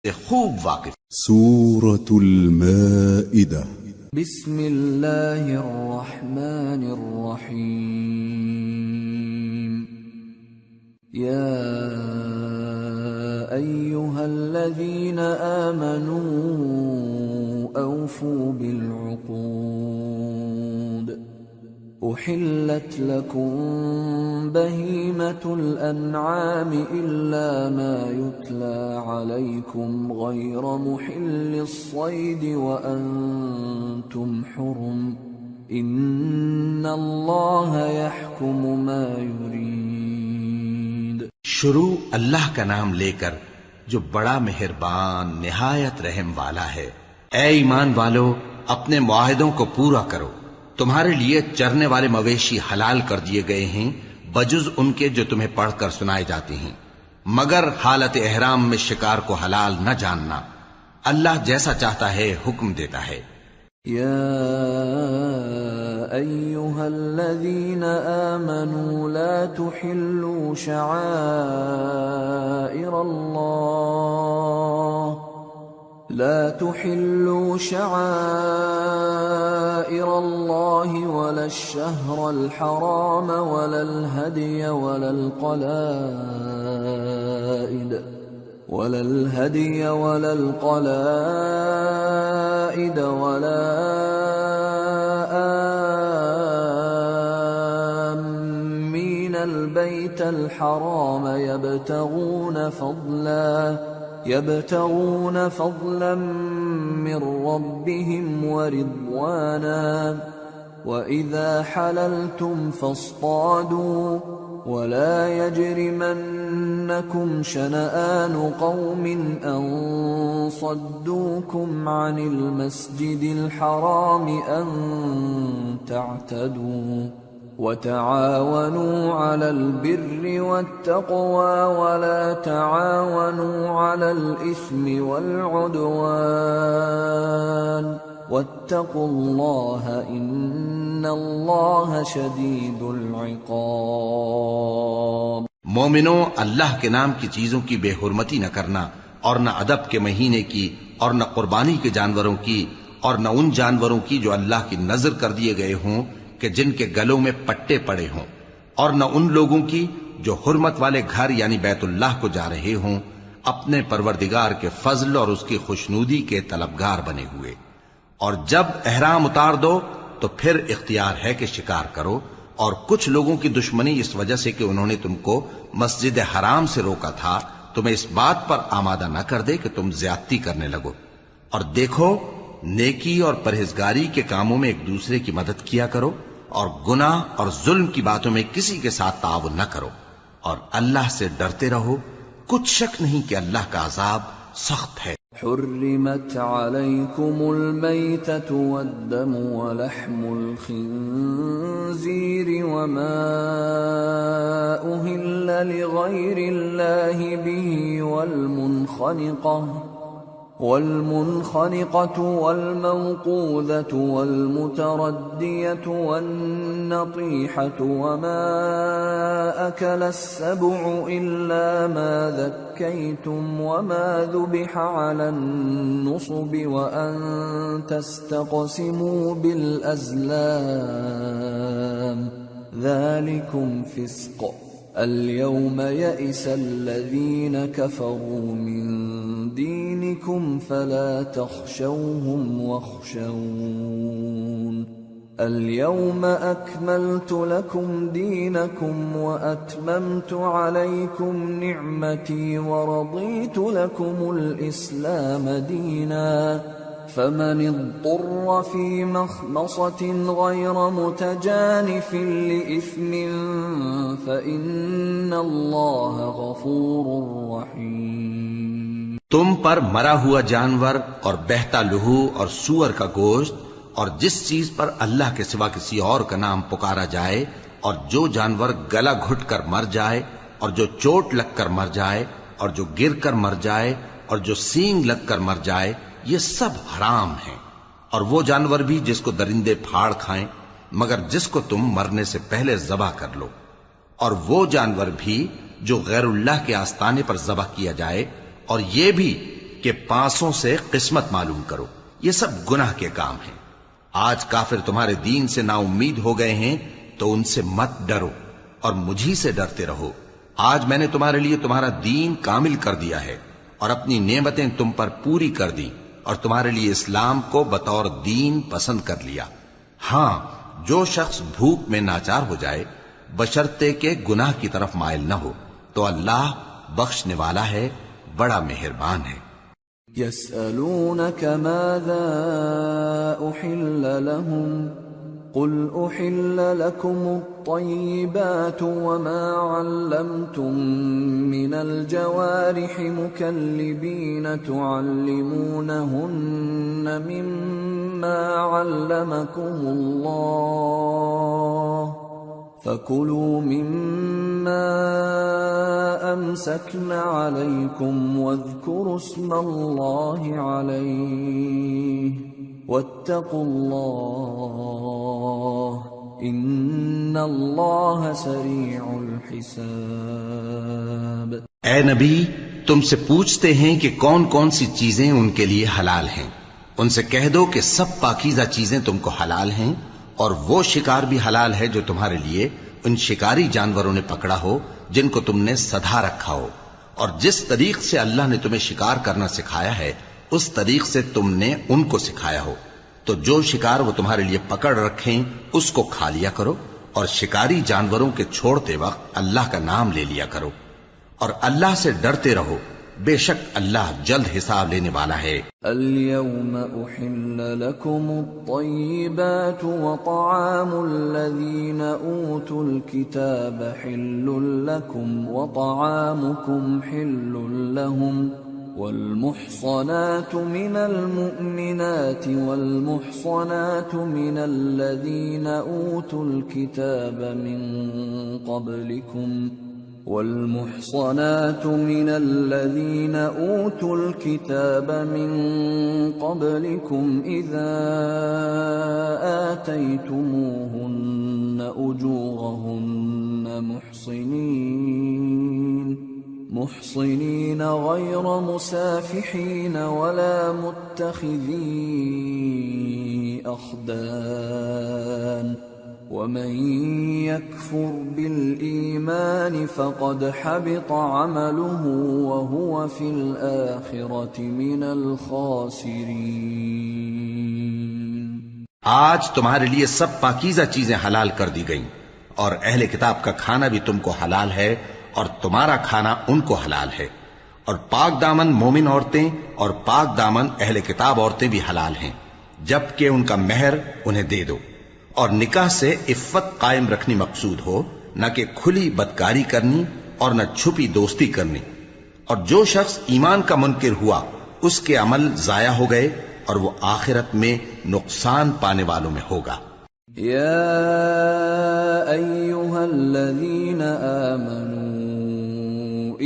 سے خوب واقف. سورة المائدة. بسم اللہ الرحمن الرحیم. یا ایہا الذین آمنوا اوفوا بالعقود احلت لکم بہیمۃ الانعام الا ما یتلی علیکم غیر محل الصید وانتم حرم ان اللہ یحکم ما یرید. شروع اللہ کا نام لے کر جو بڑا مہربان نہایت رحم والا ہے. اے ایمان والو، اپنے معاہدوں کو پورا کرو. تمہارے لیے چرنے والے مویشی حلال کر دیے گئے ہیں بجز ان کے جو تمہیں پڑھ کر سنائے جاتے ہیں، مگر حالت احرام میں شکار کو حلال نہ جاننا. اللہ جیسا چاہتا ہے حکم دیتا ہے. یا ایہا الذین آمنوا لا تحلوا شعائر اللہ ولا الشہر الحرام ولا الہدی ولا القلائد ولا آمین البیت الحرام يبتغون فضلا من ربهم ورضوانا وإذا حللتم فاصطادوا ولا يجرمنكم شنآن قوم أن صدوكم عن المسجد الحرام أن تعتدوا وتعاونوا على البر والتقوى ولا تعاونوا على الإثم والعدوان واتقوا الله إن الله شديد العقاب. مومنو، اللہ کے نام کی چیزوں کی بے حرمتی نہ کرنا، اور نہ ادب کے مہینے کی، اور نہ قربانی کے جانوروں کی، اور نہ ان جانوروں کی جو اللہ کی نذر کر دیے گئے ہوں کہ جن کے گلوں میں پٹے پڑے ہوں، اور نہ ان لوگوں کی جو حرمت والے گھر یعنی بیت اللہ کو جا رہے ہوں اپنے پروردگار کے فضل اور اس کی خوشنودی کے طلبگار بنے ہوئے. اور جب احرام اتار دو تو پھر اختیار ہے کہ شکار کرو. اور کچھ لوگوں کی دشمنی اس وجہ سے کہ انہوں نے تم کو مسجد حرام سے روکا تھا تمہیں اس بات پر آمادہ نہ کر دے کہ تم زیادتی کرنے لگو. اور دیکھو، نیکی اور پرہیزگاری کے کاموں میں ایک دوسرے کی مدد کیا کرو، اور گناہ اور ظلم کی باتوں میں کسی کے ساتھ تعاون نہ کرو، اور اللہ سے ڈرتے رہو. کچھ شک نہیں کہ اللہ کا عذاب سخت ہے. حرمت علیکم المیتۃ والدم ولحم الخنزیر وما أهل لغیر اللہ به والمنخنقة والموقوذة والمتردية والنطيحة وما أكل السبع إلا ما ذكيتم وما ذبح على النصب وأن تستقسموا بالأزلام ذلكم فسق. اليوم يئس الذين كفروا من دينكم فلا تخشوهم واخشون. اليوم أكملت لكم دينكم وأتممت عليكم نعمتي ورضيت لكم الإسلام دينا. فمن اضطر في مخمصة غير متجانف لإثم فإن الله غفور رحيم. تم پر مرا ہوا جانور اور بہتا لہو اور سور کا گوشت اور جس چیز پر اللہ کے سوا کسی اور کا نام پکارا جائے، اور جو جانور گلا گھٹ کر مر جائے، اور جو چوٹ لگ کر مر جائے، اور جو گر کر مر جائے، اور جو سینگ لگ کر مر جائے، یہ سب حرام ہیں. اور وہ جانور بھی جس کو درندے پھاڑ کھائیں مگر جس کو تم مرنے سے پہلے ذبح کر لو. اور وہ جانور بھی جو غیر اللہ کے آستانے پر ذبح کیا جائے، اور یہ بھی کہ پانسوں سے قسمت معلوم کرو، یہ سب گناہ کے کام ہیں۔ آج کافر تمہارے دین سے نا امید ہو گئے ہیں تو ان سے مت ڈرو اور مجھی سے ڈرتے رہو۔ آج میں نے تمہارے لیے تمہارا دین کامل کر دیا ہے اور اپنی نعمتیں تم پر پوری کر دی اور تمہارے لیے اسلام کو بطور دین پسند کر لیا۔ ہاں، جو شخص بھوک میں ناچار ہو جائے بشرطے کہ گناہ کی طرف مائل نہ ہو تو اللہ بخشنے والا ہے، بڑا مہربان ہے۔ يسألونك ماذا أحل لهم قل أحل لكم الطيبات وما علمتم من الجوارح مكلبين تعلمونهن مما علمكم الله فَكُلُوا مِمَّا أَمْسَكْنَ عَلَيْكُمْ وَاذْكُرُوا اسْمَ اللَّهِ عَلَيْهِ وَاتَّقُوا اللَّهَ إِنَّ اللَّهَ سَرِيعُ الْحِسَابِ۔ اے نبی، تم سے پوچھتے ہیں کہ کون کون سی چیزیں ان کے لیے حلال ہیں۔ ان سے کہہ دو کہ سب پاکیزہ چیزیں تم کو حلال ہیں، اور وہ شکار بھی حلال ہے جو تمہارے لیے ان شکاری جانوروں نے پکڑا ہو جن کو تم نے سدھا رکھا ہو، اور جس طریق سے اللہ نے تمہیں شکار کرنا سکھایا ہے اس طریق سے تم نے ان کو سکھایا ہو، تو جو شکار وہ تمہارے لیے پکڑ رکھیں اس کو کھا لیا کرو، اور شکاری جانوروں کے چھوڑتے وقت اللہ کا نام لے لیا کرو، اور اللہ سے ڈرتے رہو، بے شک اللہ جلد حساب لینے والا ہے۔ اليوم أحل لكم الطيبات وطعام الذين أوتوا الكتاب حل لكم وطعامكم حل لهم والمحصنات من المؤمنات والمحصنات من الذين أوتوا الكتاب من قبلكم والمحصنات من الذين أوتوا الكتاب من قبلكم إذا آتيتموهن أجورهن محصنين غير مسافحين ولا متخذي أخدان ومن يكفر بالإيمان فقد حبط عمله وهو في الآخرة من الخاسرين۔ آج تمہارے لیے سب پاکیزہ چیزیں حلال کر دی گئیں، اور اہل کتاب کا کھانا بھی تم کو حلال ہے اور تمہارا کھانا ان کو حلال ہے، اور پاک دامن مومن عورتیں اور پاک دامن اہل کتاب عورتیں بھی حلال ہیں جبکہ ان کا مہر انہیں دے دو، اور نکاح سے عفت قائم رکھنی مقصود ہو، نہ کہ کھلی بدکاری کرنی اور نہ چھپی دوستی کرنی، اور جو شخص ایمان کا منکر ہوا اس کے عمل ضائع ہو گئے اور وہ آخرت میں نقصان پانے والوں میں ہوگا۔ یا ایھا الذین آمنوا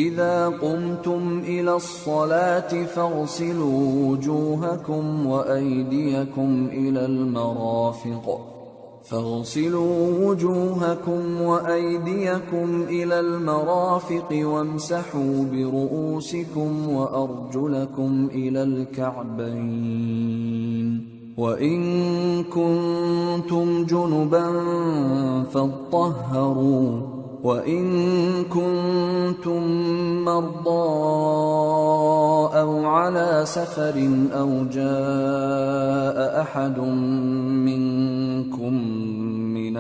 اذا قمتم الى الصلاة فاغسلوا وجوهکم وأیدیکم الى المرافق وامسحوا برؤوسكم وأرجلكم إلى الكعبين وإن كنتم جنبا فاطهروا وإن كنتم مرضى أو على سفر أو جاء أحد منكم من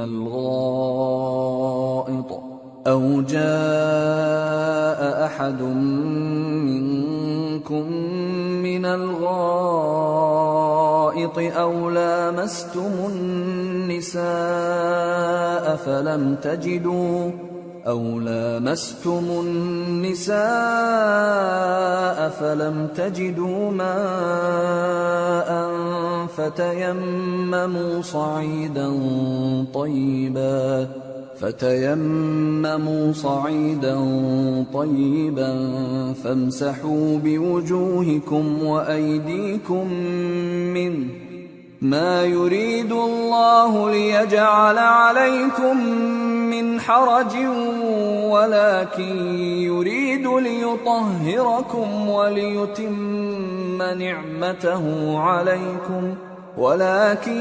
الغائط أو لامستم النساء فلم تجدوا ماء فتيمموا صعيدا طيبا فامسحوا بوجوهكم وأيديكم منه ما يريد الله ليجعل عليكم من حرج ولكن يريد ليطهركم وليتم نعمته عليكم ولكن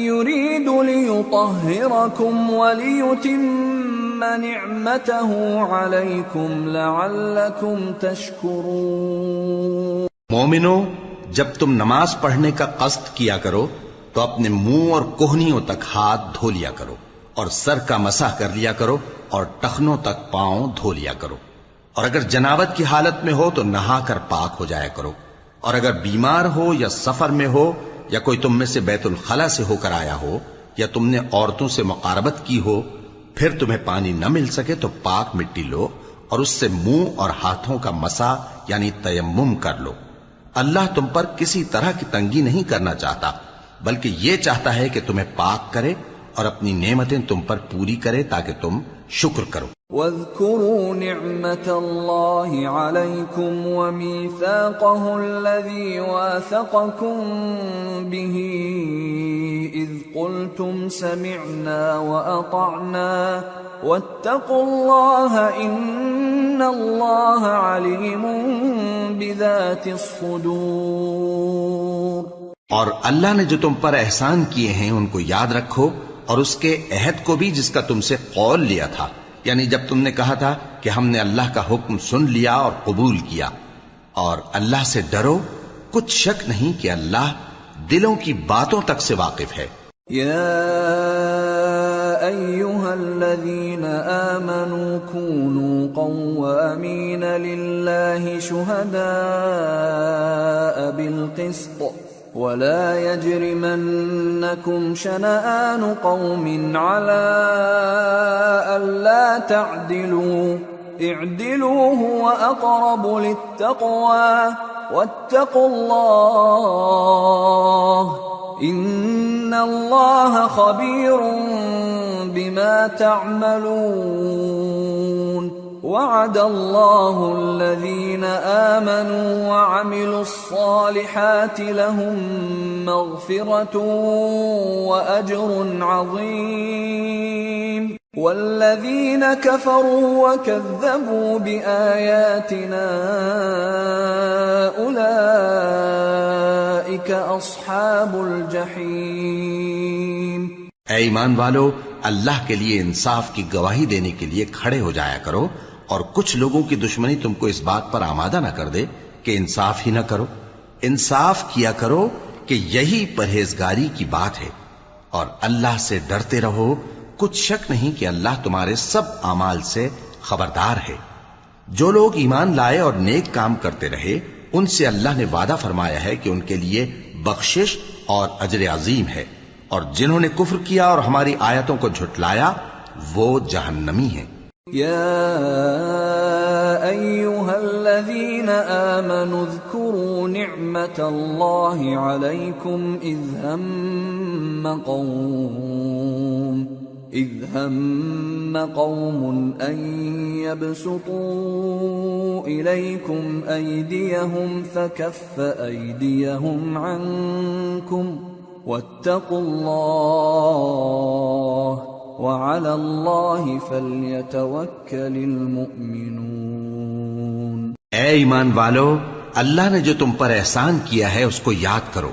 يريد ليطهركم وليتم نعمته عليكم لعلكم تشكرون۔ مومنو، جب تم نماز پڑھنے کا قصد کیا کرو تو اپنے منہ اور کوہنیوں تک ہاتھ دھو لیا کرو، اور سر کا مسح کر لیا کرو، اور ٹخنوں تک پاؤں دھو لیا کرو، اور اگر جنابت کی حالت میں ہو تو نہا کر پاک ہو جایا کرو، اور اگر بیمار ہو یا سفر میں ہو یا کوئی تم میں سے بیت الخلا سے ہو کر آیا ہو یا تم نے عورتوں سے مقاربت کی ہو، پھر تمہیں پانی نہ مل سکے تو پاک مٹی لو اور اس سے منہ اور ہاتھوں کا مسح یعنی تیمم کر لو۔ اللہ تم پر کسی طرح کی تنگی نہیں کرنا چاہتا، بلکہ یہ چاہتا ہے کہ تمہیں پاک کرے اور اپنی نعمتیں تم پر پوری کرے تاکہ تم شکر کرو۔ واذكروا نعمة الله عليكم وميثاقه الذي واثقكم به إذ قلتم سمعنا وأطعنا واتقوا الله إن الله عليم بذات الصدور۔ اور اللہ نے جو تم پر احسان کیے ہیں ان کو یاد رکھو، اور اس کے عہد کو بھی جس کا تم سے قول لیا تھا، یعنی جب تم نے کہا تھا کہ ہم نے اللہ کا حکم سن لیا اور قبول کیا، اور اللہ سے ڈرو، کچھ شک نہیں کہ اللہ دلوں کی باتوں تک سے واقف ہے۔ یا ایھا الذین آمنوا کونوا قوامین للہ شہداء بالقسط ولا يجرمنكم شنآن قوم على ألا تعدلوا اعدلوا هو أقرب للتقوى واتقوا الله إن الله خبير بما تعملون۔ وعد الله الذين آمنوا وعملوا الصالحات لهم مغفرة وأجر عظيم، والذين كفروا وكذبوا بآياتنا أولئك أصحاب الجحيم۔ اے ایمان والو، اللہ کے لیے انصاف کی گواہی دینے کے لیے کھڑے ہو جایا کرو، اور کچھ لوگوں کی دشمنی تم کو اس بات پر آمادہ نہ کر دے کہ انصاف ہی نہ کرو۔ انصاف کیا کرو کہ یہی پرہیزگاری کی بات ہے، اور اللہ سے ڈرتے رہو، کچھ شک نہیں کہ اللہ تمہارے سب اعمال سے خبردار ہے۔ جو لوگ ایمان لائے اور نیک کام کرتے رہے ان سے اللہ نے وعدہ فرمایا ہے کہ ان کے لیے بخشش اور اجر عظیم ہے، اور جنہوں نے کفر کیا اور ہماری آیتوں کو جھٹلایا وہ جہنمی ہیں۔ يا أيها الذين آمنوا اذكروا نعمة الله عليكم إذ هم قوم أن يبسطوا إليكم أيديهم فكف أيديهم عنكم واتقوا الله وعلى الله فليتوكل المؤمنون۔ اے ایمان والو، اللہ نے جو تم پر احسان کیا ہے اس کو یاد کرو۔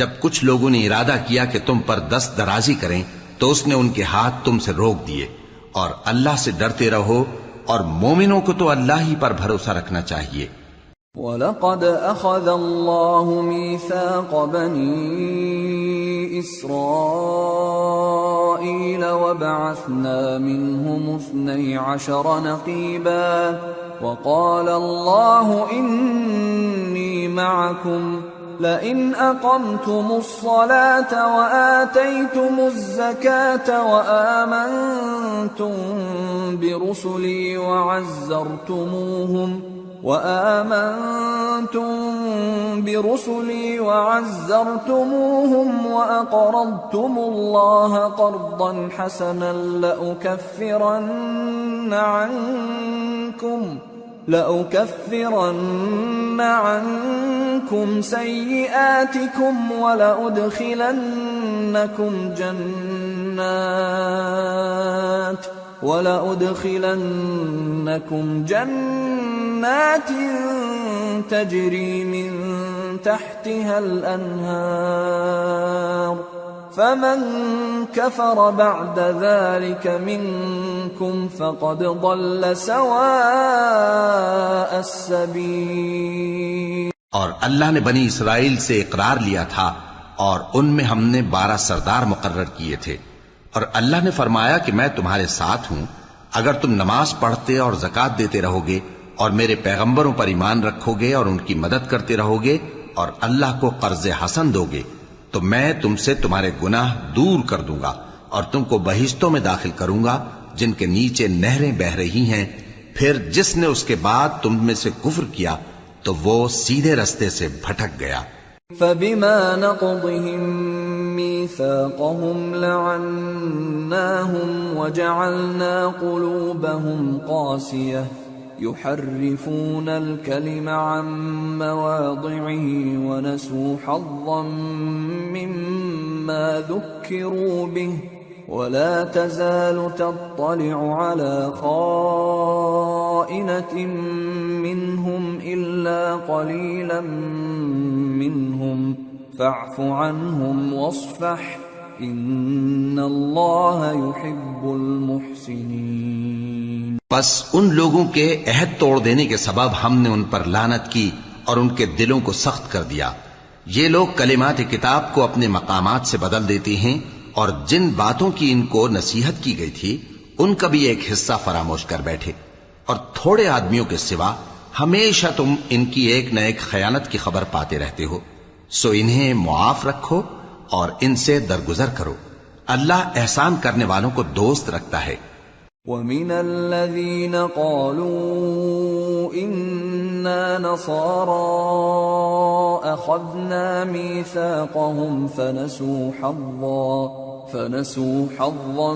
جب کچھ لوگوں نے ارادہ کیا کہ تم پر دست درازی کریں تو اس نے ان کے ہاتھ تم سے روک دیے، اور اللہ سے ڈرتے رہو، اور مومنوں کو تو اللہ ہی پر بھروسہ رکھنا چاہیے۔ وَلَقَدْ أَخَذَ اللَّهُ مِيثَاقَ بَنِي إِسْرَائِيلَ وَبَعَثْنَا مِنْهُمُ 12 نَقِيبًا وَقَالَ اللَّهُ إِنِّي مَعَكُمْ لئن أقمتم الصلاة وآتيتم الزكاة وآمنتم برسلي وعزرتموهم وأقرضتم الله قرضا حسنا لأكفرن عنكم سيئاتكم ولأدخلنكم جنات تجري من تحتها الأنهار فمن كفر بعد ذلك منكم فقد ضل سواء السبيل۔ اور اللہ نے بنی اسرائیل سے اقرار لیا تھا اور ان میں ہم نے 12 سردار مقرر کیے تھے، اور اللہ نے فرمایا کہ میں تمہارے ساتھ ہوں اگر تم نماز پڑھتے اور زکوٰۃ دیتے رہو گے اور میرے پیغمبروں پر ایمان رکھو گے اور ان کی مدد کرتے رہو گے اور اللہ کو قرض حسن دو گے تو میں تم سے تمہارے گناہ دور کر دوں گا اور تم کو بہشتوں میں داخل کروں گا جن کے نیچے نہریں بہ رہی ہیں۔ پھر جس نے اس کے بعد تم میں سے کفر کیا تو وہ سیدھے رستے سے بھٹک گیا۔ فبما نقضهم ميثاقهم لعناهم وجعلنا قلوبهم قاسية يحرفون الكلم عن مواضعه ونسوا حظا مما ذكروا به ولا تزال تطلع على خائنة منهم إلا قليلا منهم فاعف عنهم واصفح إن الله يحب المحسنين۔ بس ان لوگوں کے عہد توڑ دینے کے سبب ہم نے ان پر لعنت کی اور ان کے دلوں کو سخت کر دیا۔ یہ لوگ کلمات کتاب کو اپنے مقامات سے بدل دیتے ہیں اور جن باتوں کی ان کو نصیحت کی گئی تھی ان کا بھی ایک حصہ فراموش کر بیٹھے، اور تھوڑے آدمیوں کے سوا ہمیشہ تم ان کی ایک نہ ایک خیانت کی خبر پاتے رہتے ہو، سو انہیں معاف رکھو اور ان سے درگزر کرو، اللہ احسان کرنے والوں کو دوست رکھتا ہے۔ وَمِنَ الَّذِينَ قَالُوا إِنَّا نَصَارَى أَخَذْنَا مِيثَاقَهُمْ فَنَسُوا حَظًّا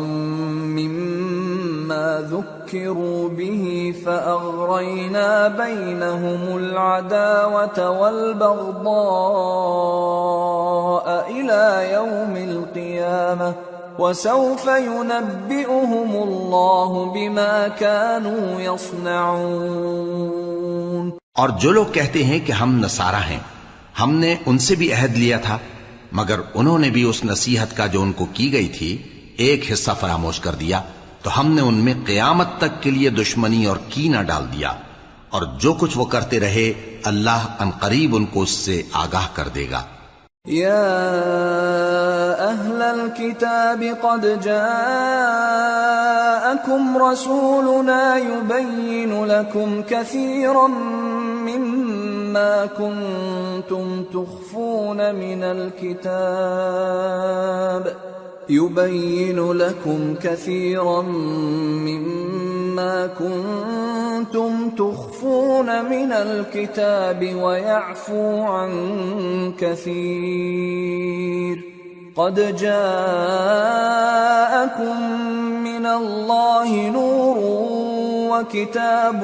مِّمَّا ذُكِّرُوا بِهِ فَأَغْرَيْنَا بَيْنَهُمُ الْعَدَاوَةَ وَالْبَغْضَاءَ إِلَى يَوْمِ الْقِيَامَةِ وَسَوْفَ يُنَبِّئُهُمُ اللَّهُ بِمَا كَانُوا يَصْنَعُونَ۔ اور جو لوگ کہتے ہیں کہ ہم نصارہ ہیں، ہم نے ان سے بھی عہد لیا تھا مگر انہوں نے بھی اس نصیحت کا جو ان کو کی گئی تھی ایک حصہ فراموش کر دیا، تو ہم نے ان میں قیامت تک کے لیے دشمنی اور کینہ ڈال دیا، اور جو کچھ وہ کرتے رہے اللہ عنقریب ان کو اس سے آگاہ کر دے گا۔ يا أهل الكتاب قد جاءكم رسولنا يبين لكم كثيرا مما كنتم تخفون من الكتاب ويعفو عن كثير قد جاءكم من الله نور وكتاب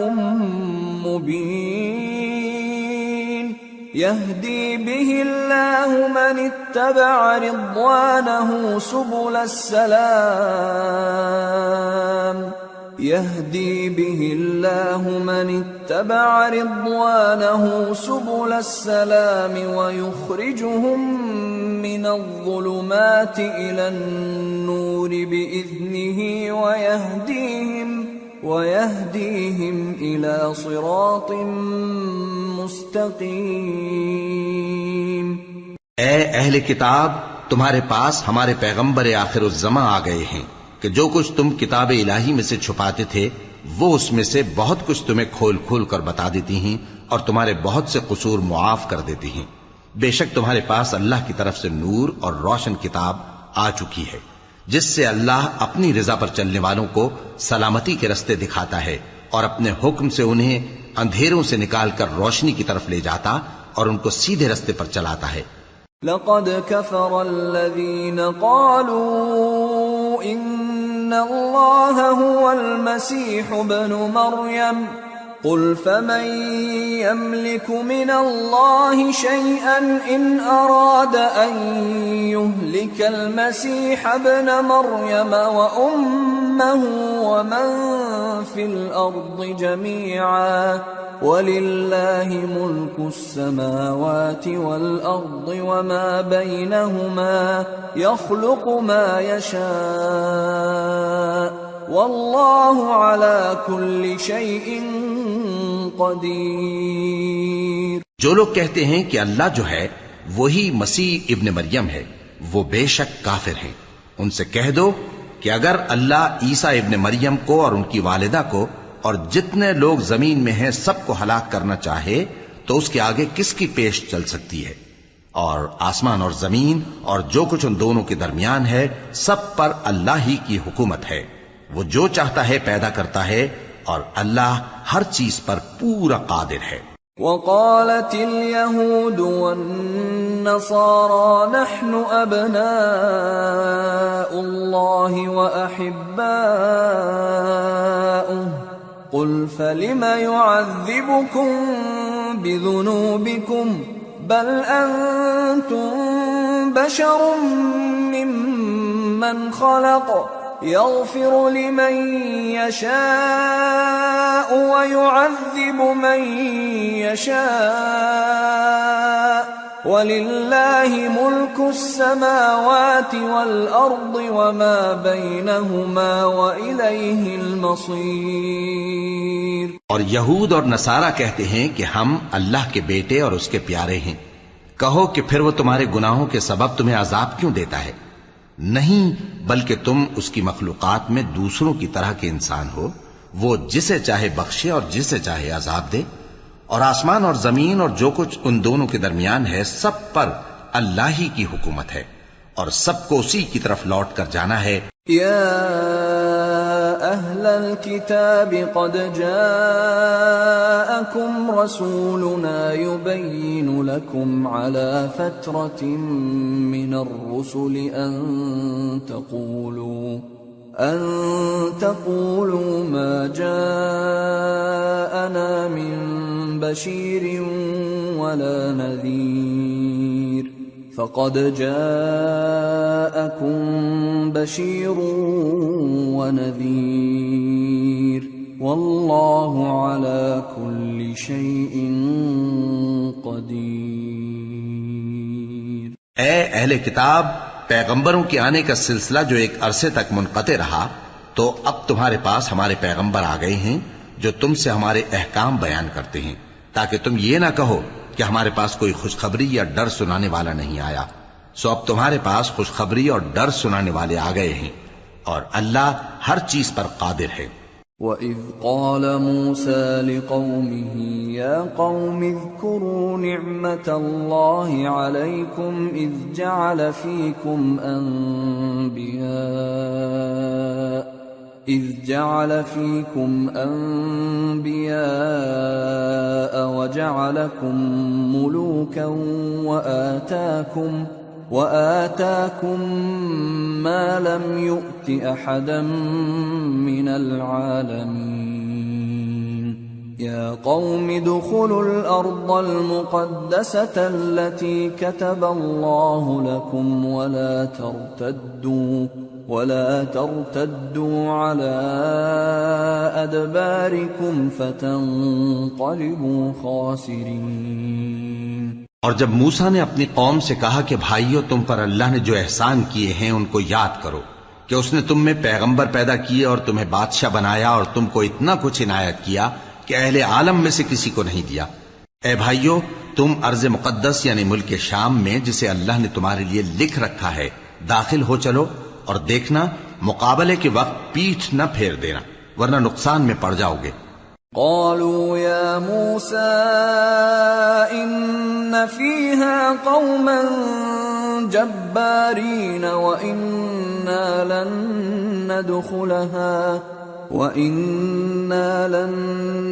مبين يهدي به الله من اتبع رضوانه سبل السلام ويخرجهم من الظلمات إلى النور بإذنه ويهديهم إلى صراط مستقيم۔ اے اہل کتاب، تمہارے پاس ہمارے پیغمبر آخر الزماں آ گئے ہیں کہ جو کچھ تم کتاب الہی میں سے چھپاتے تھے وہ اس میں سے بہت کچھ تمہیں کھول کھول کر بتا دیتی ہیں اور تمہارے بہت سے قصور معاف کر دیتی ہیں۔ بے شک تمہارے پاس اللہ کی طرف سے نور اور روشن کتاب آ چکی ہے جس سے اللہ اپنی رضا پر چلنے والوں کو سلامتی کے رستے دکھاتا ہے اور اپنے حکم سے انہیں اندھیروں سے نکال کر روشنی کی طرف لے جاتا اور ان کو سیدھے رستے پر چلاتا ہے۔ لقد كفر الذين قالوا إن الله هو المسيح ابن مريم قل فمن يملك من الله شيئا إن أراد أن يهلك المسيح ابن مريم وأمه ومن في الأرض جميعا ولله ملك السماوات والأرض وما بينهما يخلق ما يشاء واللہ علی کل شیء قدیر۔ جو لوگ کہتے ہیں کہ اللہ جو ہے وہی مسیح ابن مریم ہے، وہ بے شک کافر ہیں۔ ان سے کہہ دو کہ اگر اللہ عیسیٰ ابن مریم کو اور ان کی والدہ کو اور جتنے لوگ زمین میں ہیں سب کو ہلاک کرنا چاہے تو اس کے آگے کس کی پیش چل سکتی ہے؟ اور آسمان اور زمین اور جو کچھ ان دونوں کے درمیان ہے سب پر اللہ ہی کی حکومت ہے، وہ جو چاہتا ہے پیدا کرتا ہے اور اللہ ہر چیز پر پورا قادر ہے۔ وقالت اليهود والنصارى نحن أبناء الله وأحباؤه قل فلم يعذبكم بذنوبكم بل أنتم بشر ممن خلق يغفر لمن يشاء ويعذب من يشاء ولله ملك السماوات والأرض وما بينهما وإليه المصير۔ اور یہود اور نصارہ کہتے ہیں کہ ہم اللہ کے بیٹے اور اس کے پیارے ہیں۔ کہو کہ پھر وہ تمہارے گناہوں کے سبب تمہیں عذاب کیوں دیتا ہے؟ نہیں، بلکہ تم اس کی مخلوقات میں دوسروں کی طرح کے انسان ہو، وہ جسے چاہے بخشے اور جسے چاہے عذاب دے، اور آسمان اور زمین اور جو کچھ ان دونوں کے درمیان ہے سب پر اللہ ہی کی حکومت ہے اور سب کو اسی کی طرف لوٹ کر جانا ہے۔ یا اہل الكتاب قد جاءکم رسولنا یبین لکم علی فترة من الرسل أن تقولوا ما جاءنا من بشير ولا نذير فقد جاءكم بشير ونذير والله على كل شيء قدير۔ اے اہل کتاب، پیغمبروں کے آنے کا سلسلہ جو ایک عرصے تک منقطع رہا تو اب تمہارے پاس ہمارے پیغمبر آ گئے ہیں جو تم سے ہمارے احکام بیان کرتے ہیں، تاکہ تم یہ نہ کہو کہ ہمارے پاس کوئی خوشخبری یا ڈر سنانے والا نہیں آیا۔ سو اب تمہارے پاس خوشخبری اور ڈر سنانے والے آ گئے ہیں اور اللہ ہر چیز پر قادر ہے۔ وَإِذْ قَالَ مُوسَى لِقَوْمِهِ يَا قَوْمِ اذْكُرُوا نِعْمَةَ اللَّهِ عَلَيْكُمْ إِذْ جَعَلَ فِيكُمْ أَنْبِيَاءَ وَجَعَلَكُمْ مُلُوكًا وآتاكم ما لم يؤت أحدا من العالمين يا قوم ادخلوا الأرض المقدسة التي كتب الله لكم ولا ترتدوا على أدباركم فتنقلبوا خاسرين۔ اور جب موسیٰ نے اپنی قوم سے کہا کہ بھائیو، تم پر اللہ نے جو احسان کیے ہیں ان کو یاد کرو، کہ اس نے تم میں پیغمبر پیدا کیے اور تمہیں بادشاہ بنایا اور تم کو اتنا کچھ عنایت کیا کہ اہل عالم میں سے کسی کو نہیں دیا۔ اے بھائیو، تم ارض مقدس یعنی ملک شام میں جسے اللہ نے تمہارے لیے لکھ رکھا ہے داخل ہو چلو، اور دیکھنا مقابلے کے وقت پیٹھ نہ پھیر دینا ورنہ نقصان میں پڑ جاؤ گے۔ قالوا يا موسى إن فيها قوما جبارين وإنا لن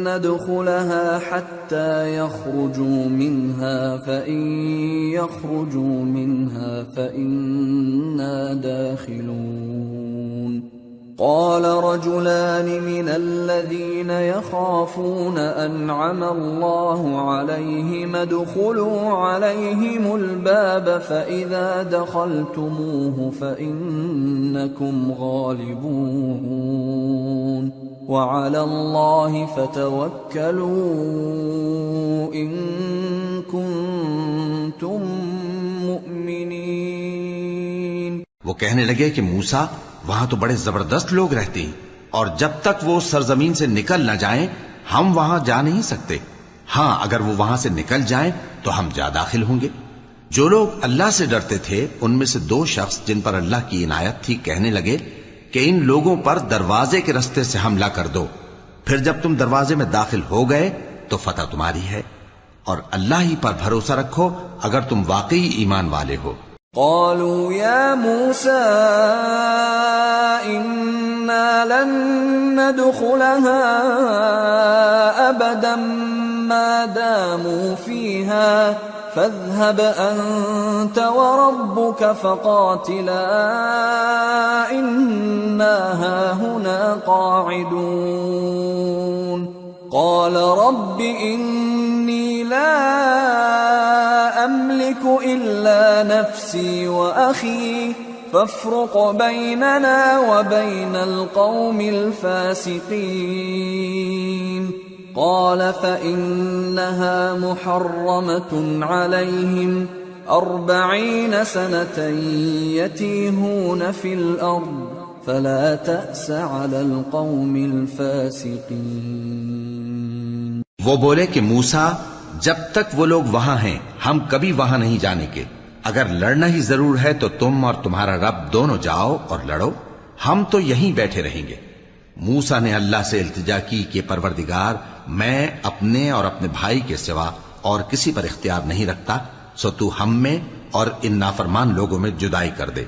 ندخلها حتى يخرجوا منها فإن يخرجوا منها فإنا داخلون قال رجلان من الذين يخافون أنعم الله عليهم ادخلوا عليهم الباب فإذا دخلتموه فإنكم غالبون وعلى الله فتوكلوا إن كنتم مؤمنين۔ وہ کہنے لگے کہ موسیٰ وہاں تو بڑے زبردست لوگ رہتے ہیں، اور جب تک وہ سرزمین سے نکل نہ جائیں ہم وہاں جا نہیں سکتے، ہاں اگر وہ وہاں سے نکل جائیں تو ہم جا داخل ہوں گے۔ جو لوگ اللہ سے ڈرتے تھے ان میں سے دو شخص جن پر اللہ کی عنایت تھی کہنے لگے کہ ان لوگوں پر دروازے کے رستے سے حملہ کر دو، پھر جب تم دروازے میں داخل ہو گئے تو فتح تمہاری ہے، اور اللہ ہی پر بھروسہ رکھو اگر تم واقعی ایمان والے ہو۔ قالوا يا موسى إنا لن ندخلها أبدا ما داموا فيها فاذهب أنت وربك فقاتلا إنا هاهنا قاعدون قال رب إني لا أملك إلا نفسي وأخي فافرق بيننا وبين القوم الفاسقين قال فإنها محرمة عليهم 40 سنة يتيهون في الأرض فلا تأس على القوم الفاسقين۔ وہ بولے کہ موسیٰ جب تک وہ لوگ وہاں ہیں ہم کبھی وہاں نہیں جانے کے، اگر لڑنا ہی ضرور ہے تو تم اور تمہارا رب دونوں جاؤ اور لڑو، ہم تو یہیں بیٹھے رہیں گے۔ موسیٰ نے اللہ سے التجا کی کہ پروردگار میں اپنے اور اپنے بھائی کے سوا اور کسی پر اختیار نہیں رکھتا، سو تو ہم میں اور ان نافرمان لوگوں میں جدائی کر دے۔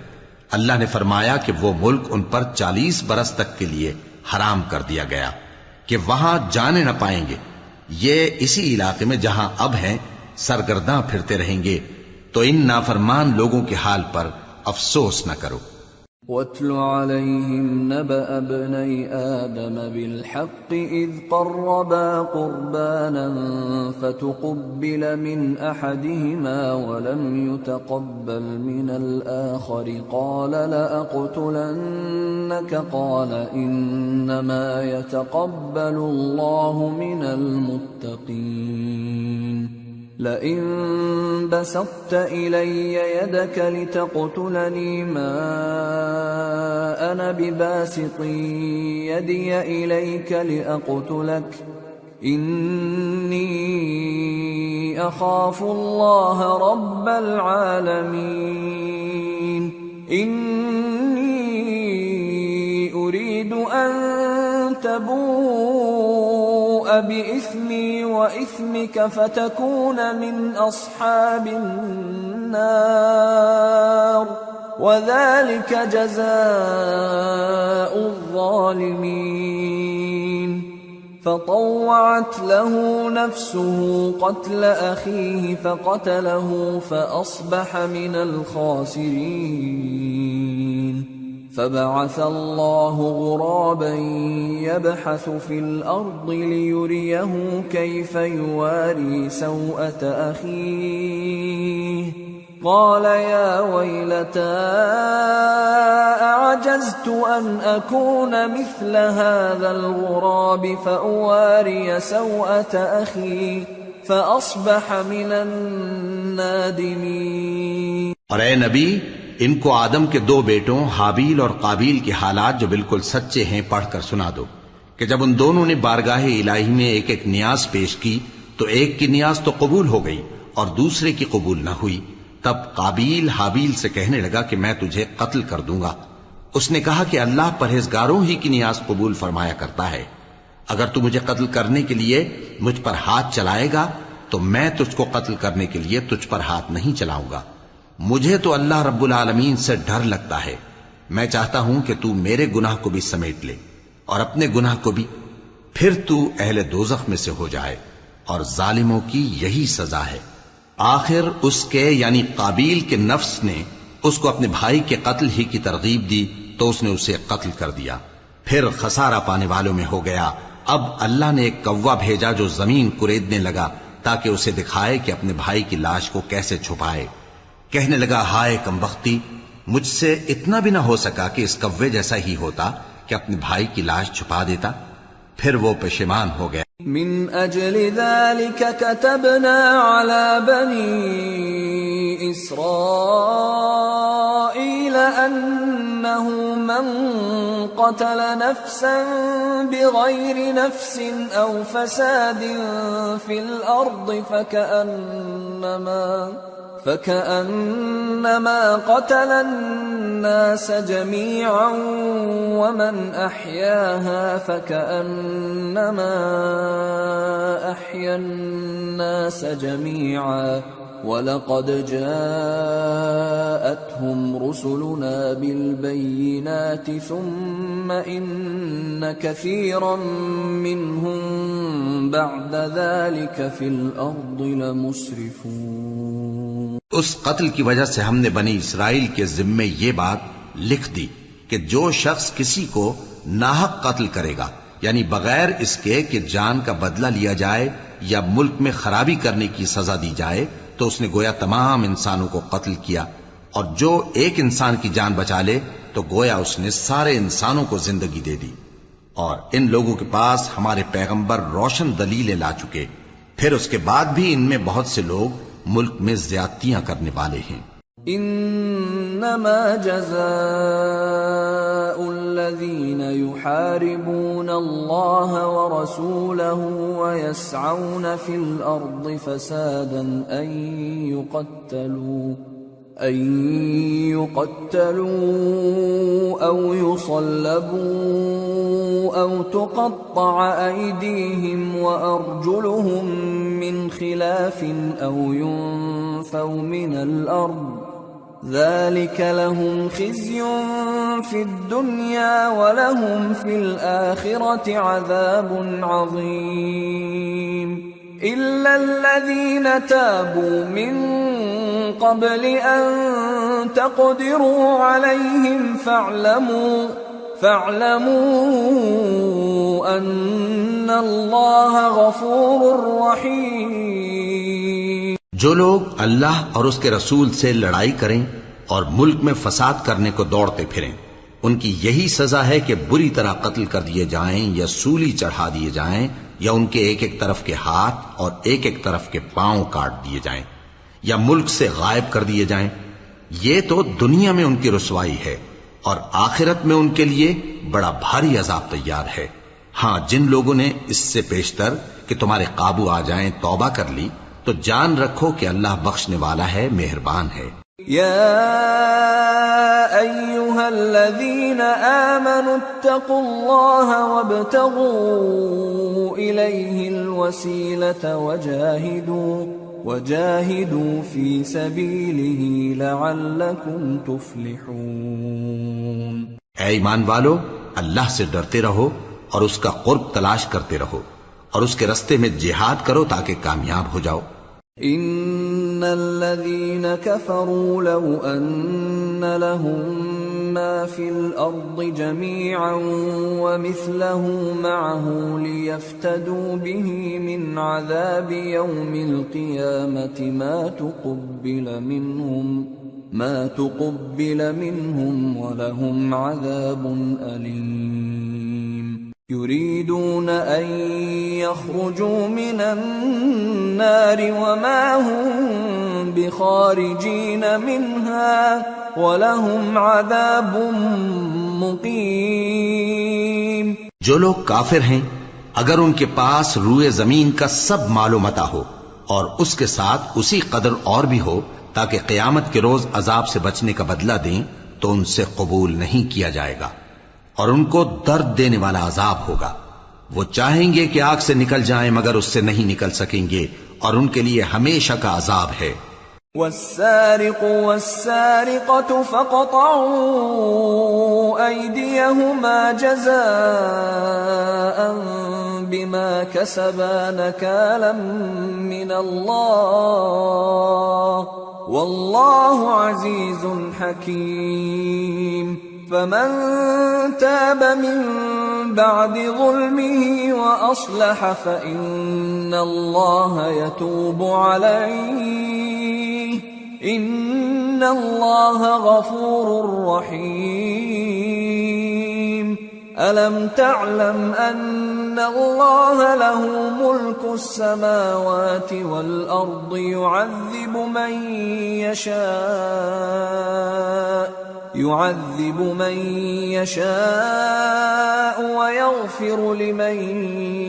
اللہ نے فرمایا کہ وہ ملک ان پر 40 برس تک کے لیے حرام کر دیا گیا کہ وہاں جانے نہ پائیں گے، یہ اسی علاقے میں جہاں اب ہیں سرگرداں پھرتے رہیں گے، تو ان نافرمان لوگوں کے حال پر افسوس نہ کرو۔ وَاتْلُ عَلَيْهِمْ نَبَأَ ابْنَيْ آدَمَ بِالْحَقِّ إِذْ قَرَّبَا قُرْبَانًا فَتُقُبِّلَ مِنْ أَحَدِهِمَا وَلَمْ يُتَقَبَّلْ مِنَ الْآخَرِ قَالَ لَأَقْتُلَنَّكَ قَالَ إِنَّمَا يَتَقَبَّلُ اللَّهُ مِنَ الْمُتَّقِينَ لئن بسطت إلي يدك لتقتلني ما أنا بباسط يدي إليك لأقتلك إني أخاف الله رب العالمين إني أريد أن تبوء بإثمي وإثمك فتكون من أصحاب النار وذلك جزاء الظالمين فطوعت له نفسه قتل أخيه فقتله فأصبح من الخاسرين فبعث الله غرابا يبحث في الأرض ليريه كيف يواري سوءة أخيه قال يا ويلتى أعجزت أن أكون مثل هذا الغراب فأواري سوءة أخي فأصبح من النادمين۔ اور اے نبی ان کو آدم کے دو بیٹوں حابیل اور قابیل کے حالات جو بالکل سچے ہیں پڑھ کر سنا دو کہ جب ان دونوں نے بارگاہ الہی میں ایک ایک نیاز پیش کی تو ایک کی نیاز تو قبول ہو گئی اور دوسرے کی قبول نہ ہوئی، تب قابیل حابیل سے کہنے لگا کہ میں تجھے قتل کر دوں گا۔ اس نے کہا کہ اللہ پرہیزگاروں ہی کی نیاز قبول فرمایا کرتا ہے، اگر تو مجھے قتل کرنے کے لیے مجھ پر ہاتھ چلائے گا تو میں تجھ کو قتل کرنے کے لیے تجھ پر ہاتھ نہیں چلاؤں گا۔ مجھے تو اللہ رب العالمین سے ڈر لگتا ہے، میں چاہتا ہوں کہ تو میرے گناہ کو بھی سمیٹ لے اور اپنے گناہ کو بھی، پھر تو اہل دوزخ میں سے ہو جائے، اور ظالموں کی یہی سزا ہے۔ آخر اس کے یعنی قابیل کے نفس نے اس کو اپنے بھائی کے قتل ہی کی ترغیب دی تو اس نے اسے قتل کر دیا، پھر خسارہ پانے والوں میں ہو گیا۔ اب اللہ نے ایک کوا بھیجا جو زمین کریدنے لگا تاکہ اسے دکھائے کہ اپنے بھائی کی لاش کو کیسے چھپائے۔ کہنے لگا ہائے کمبختی، مجھ سے اتنا بھی نہ ہو سکا کہ اس کوے جیسا ہی ہوتا کہ اپنے بھائی کی لاش چھپا دیتا۔ پھر وہ پشیمان ہو گیا۔ من اجل ذلك كتبنا على بني اسرائيل انه من قتل نفسا بغير نفس او فساد في الارض فكأنما قتل الناس جميعا ومن أحياها فكأنما أحيا الناس جميعا وَلَقَدْ جَاءَتْهُمْ رُسُلُنَا بِالْبَيِّنَاتِ ثُمَّ إِنَّ كَثِيرًا مِّنْهُمْ بَعْدَ ذَلِكَ فِي الْأَرْضِ لَمُسْرِفُونَ۔ اس قتل کی وجہ سے ہم نے بنی اسرائیل کے ذمے یہ بات لکھ دی کہ جو شخص کسی کو ناحق قتل کرے گا، یعنی بغیر اس کے کہ جان کا بدلہ لیا جائے یا ملک میں خرابی کرنے کی سزا دی جائے، تو اس نے گویا تمام انسانوں کو قتل کیا، اور جو ایک انسان کی جان بچا لے تو گویا اس نے سارے انسانوں کو زندگی دے دی۔ اور ان لوگوں کے پاس ہمارے پیغمبر روشن دلیلیں لا چکے، پھر اس کے بعد بھی ان میں بہت سے لوگ ملک میں زیادتیاں کرنے والے ہیں۔ انما جزاء الذين يحاربون الله ورسوله ويسعون في الارض فسادا ان يقتلوا او يصلبوا او تقطع ايديهم وارجلهم من خلاف او ينفوا من الارض ذلك لهم خزي في الدنيا ولهم في الآخرة عذاب عظيم إلا الذين تابوا من قبل أن تقدروا عليهم فاعلموا أن الله غفور رحيم۔ جو لوگ اللہ اور اس کے رسول سے لڑائی کریں اور ملک میں فساد کرنے کو دوڑتے پھریں، ان کی یہی سزا ہے کہ بری طرح قتل کر دیے جائیں یا سولی چڑھا دیے جائیں یا ان کے ایک ایک طرف کے ہاتھ اور ایک ایک طرف کے پاؤں کاٹ دیے جائیں یا ملک سے غائب کر دیے جائیں۔ یہ تو دنیا میں ان کی رسوائی ہے، اور آخرت میں ان کے لیے بڑا بھاری عذاب تیار ہے۔ ہاں، جن لوگوں نے اس سے پیشتر کہ تمہارے قابو آ جائیں توبہ کر لی تو جان رکھو کہ اللہ بخشنے والا ہے، مہربان ہے۔ یا ایھا الذین آمنوا اتقوا اللہ وابتغوا الیہ الوسیلۃ وجاہدوا فی سبیلہ لعلکم تفلحون۔ اے ایمان والو، اللہ سے ڈرتے رہو اور اس کا قرب تلاش کرتے رہو، اور اس کے رستے میں جہاد کرو تاکہ کامیاب ہو جاؤ۔ ان الذين كفروا لو ان لهم ما في الارض جميعا ومثله معه ليفتدوا به من عذاب يوم القيامة ما تقبل منهم ولهم عذاب أليم يريدون أن يخرجوا من النار وما هم بخارجين منها ولهم عذاب مقيم۔ جو لوگ کافر ہیں اگر ان کے پاس روئے زمین کا سب مال و متاع ہو اور اس کے ساتھ اسی قدر اور بھی ہو تاکہ قیامت کے روز عذاب سے بچنے کا بدلہ دیں تو ان سے قبول نہیں کیا جائے گا، اور ان کو درد دینے والا عذاب ہوگا۔ وہ چاہیں گے کہ آگ سے نکل جائیں مگر اس سے نہیں نکل سکیں گے، اور ان کے لیے ہمیشہ کا عذاب ہے۔ والسارق والسارقة فاقطعوا أيديهما جزاء بما كسبا نكالا من الله والله عزيز حكيم۔ فمن تاب من بعد ظلمه وأصلح فإن الله يتوب عليه إن الله غفور رحيم ألم تعلم أن الله له ملك السماوات والأرض يعذب من يشاء ويغفر لمن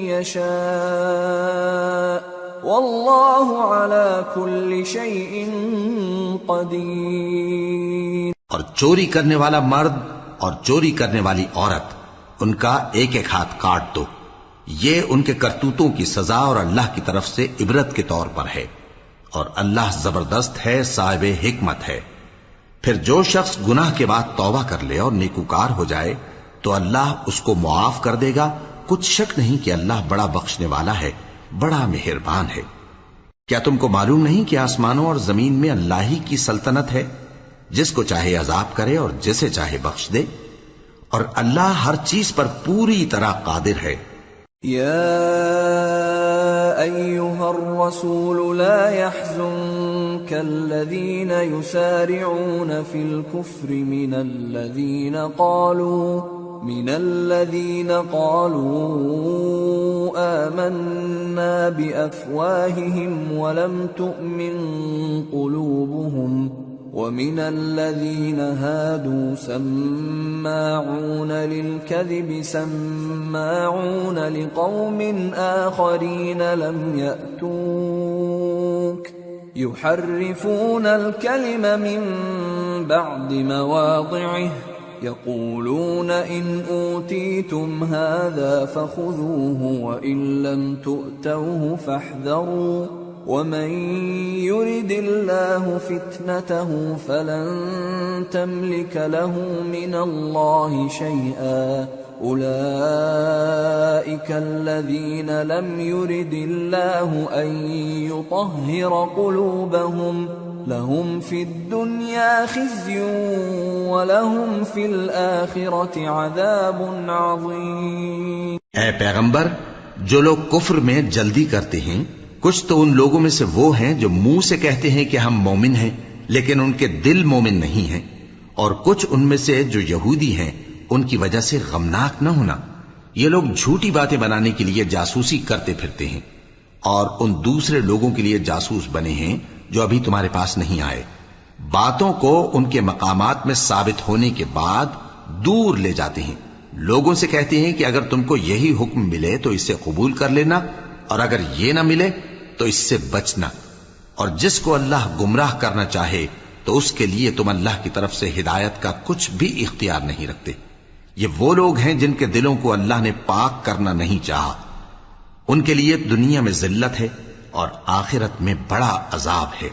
يشاء والله على كل شيء قدير۔ اور چوری کرنے والا مرد اور چوری کرنے والی عورت ان کا ایک ایک ہاتھ کاٹ دو، یہ ان کے کرتوتوں کی سزا اور اللہ کی طرف سے عبرت کے طور پر ہے، اور اللہ زبردست ہے، صاحب حکمت ہے۔ پھر جو شخص گناہ کے بعد توبہ کر لے اور نیکوکار ہو جائے تو اللہ اس کو معاف کر دے گا، کچھ شک نہیں کہ اللہ بڑا بخشنے والا ہے، بڑا مہربان ہے۔ کیا تم کو معلوم نہیں کہ آسمانوں اور زمین میں اللہ ہی کی سلطنت ہے، جس کو چاہے عذاب کرے اور جسے چاہے بخش دے، اور اللہ ہر چیز پر پوری طرح قادر ہے۔ يا أيها الرسول لا يحزنك الذين يسارعون في الكفر من الذين قالوا آمنا بأفواههم ولم تؤمن قلوبهم ومن الذين هادوا سماعون للكذب سماعون لقوم آخرين لم يأتوك يحرفون الكلم من بعد مواضعه يقولون إن أوتيتم هذا فخذوه وإن لم تؤتوه فاحذروا ومن يرد الله فتنته فلن تملك له من الله شيئا أولئك الذين لم يرد الله أن يطهر قلوبهم لهم في الدنيا خزي ولهم في الآخرة عذاب عظيم۔ اے پیغمبر، جو لوگ کفر میں جلدی کرتے ہیں کچھ تو ان لوگوں میں سے وہ ہیں جو منہ سے کہتے ہیں کہ ہم مومن ہیں لیکن ان کے دل مومن نہیں ہیں، اور کچھ ان میں سے جو یہودی ہیں ان کی وجہ سے غمناک نہ ہونا۔ یہ لوگ جھوٹی باتیں بنانے کے لیے جاسوسی کرتے پھرتے ہیں اور ان دوسرے لوگوں کے لیے جاسوس بنے ہیں جو ابھی تمہارے پاس نہیں آئے، باتوں کو ان کے مقامات میں ثابت ہونے کے بعد دور لے جاتے ہیں، لوگوں سے کہتے ہیں کہ اگر تم کو یہی حکم ملے تو اسے قبول کر لینا، اور اگر یہ نہ ملے تو اس سے بچنا، اور جس کو اللہ گمراہ کرنا چاہے تو اس کے لیے تم اللہ کی طرف سے ہدایت کا کچھ بھی اختیار نہیں رکھتے۔ یہ وہ لوگ ہیں جن کے دلوں کو اللہ نے پاک کرنا نہیں چاہا، ان کے لیے دنیا میں ذلت ہے اور آخرت میں بڑا عذاب ہے۔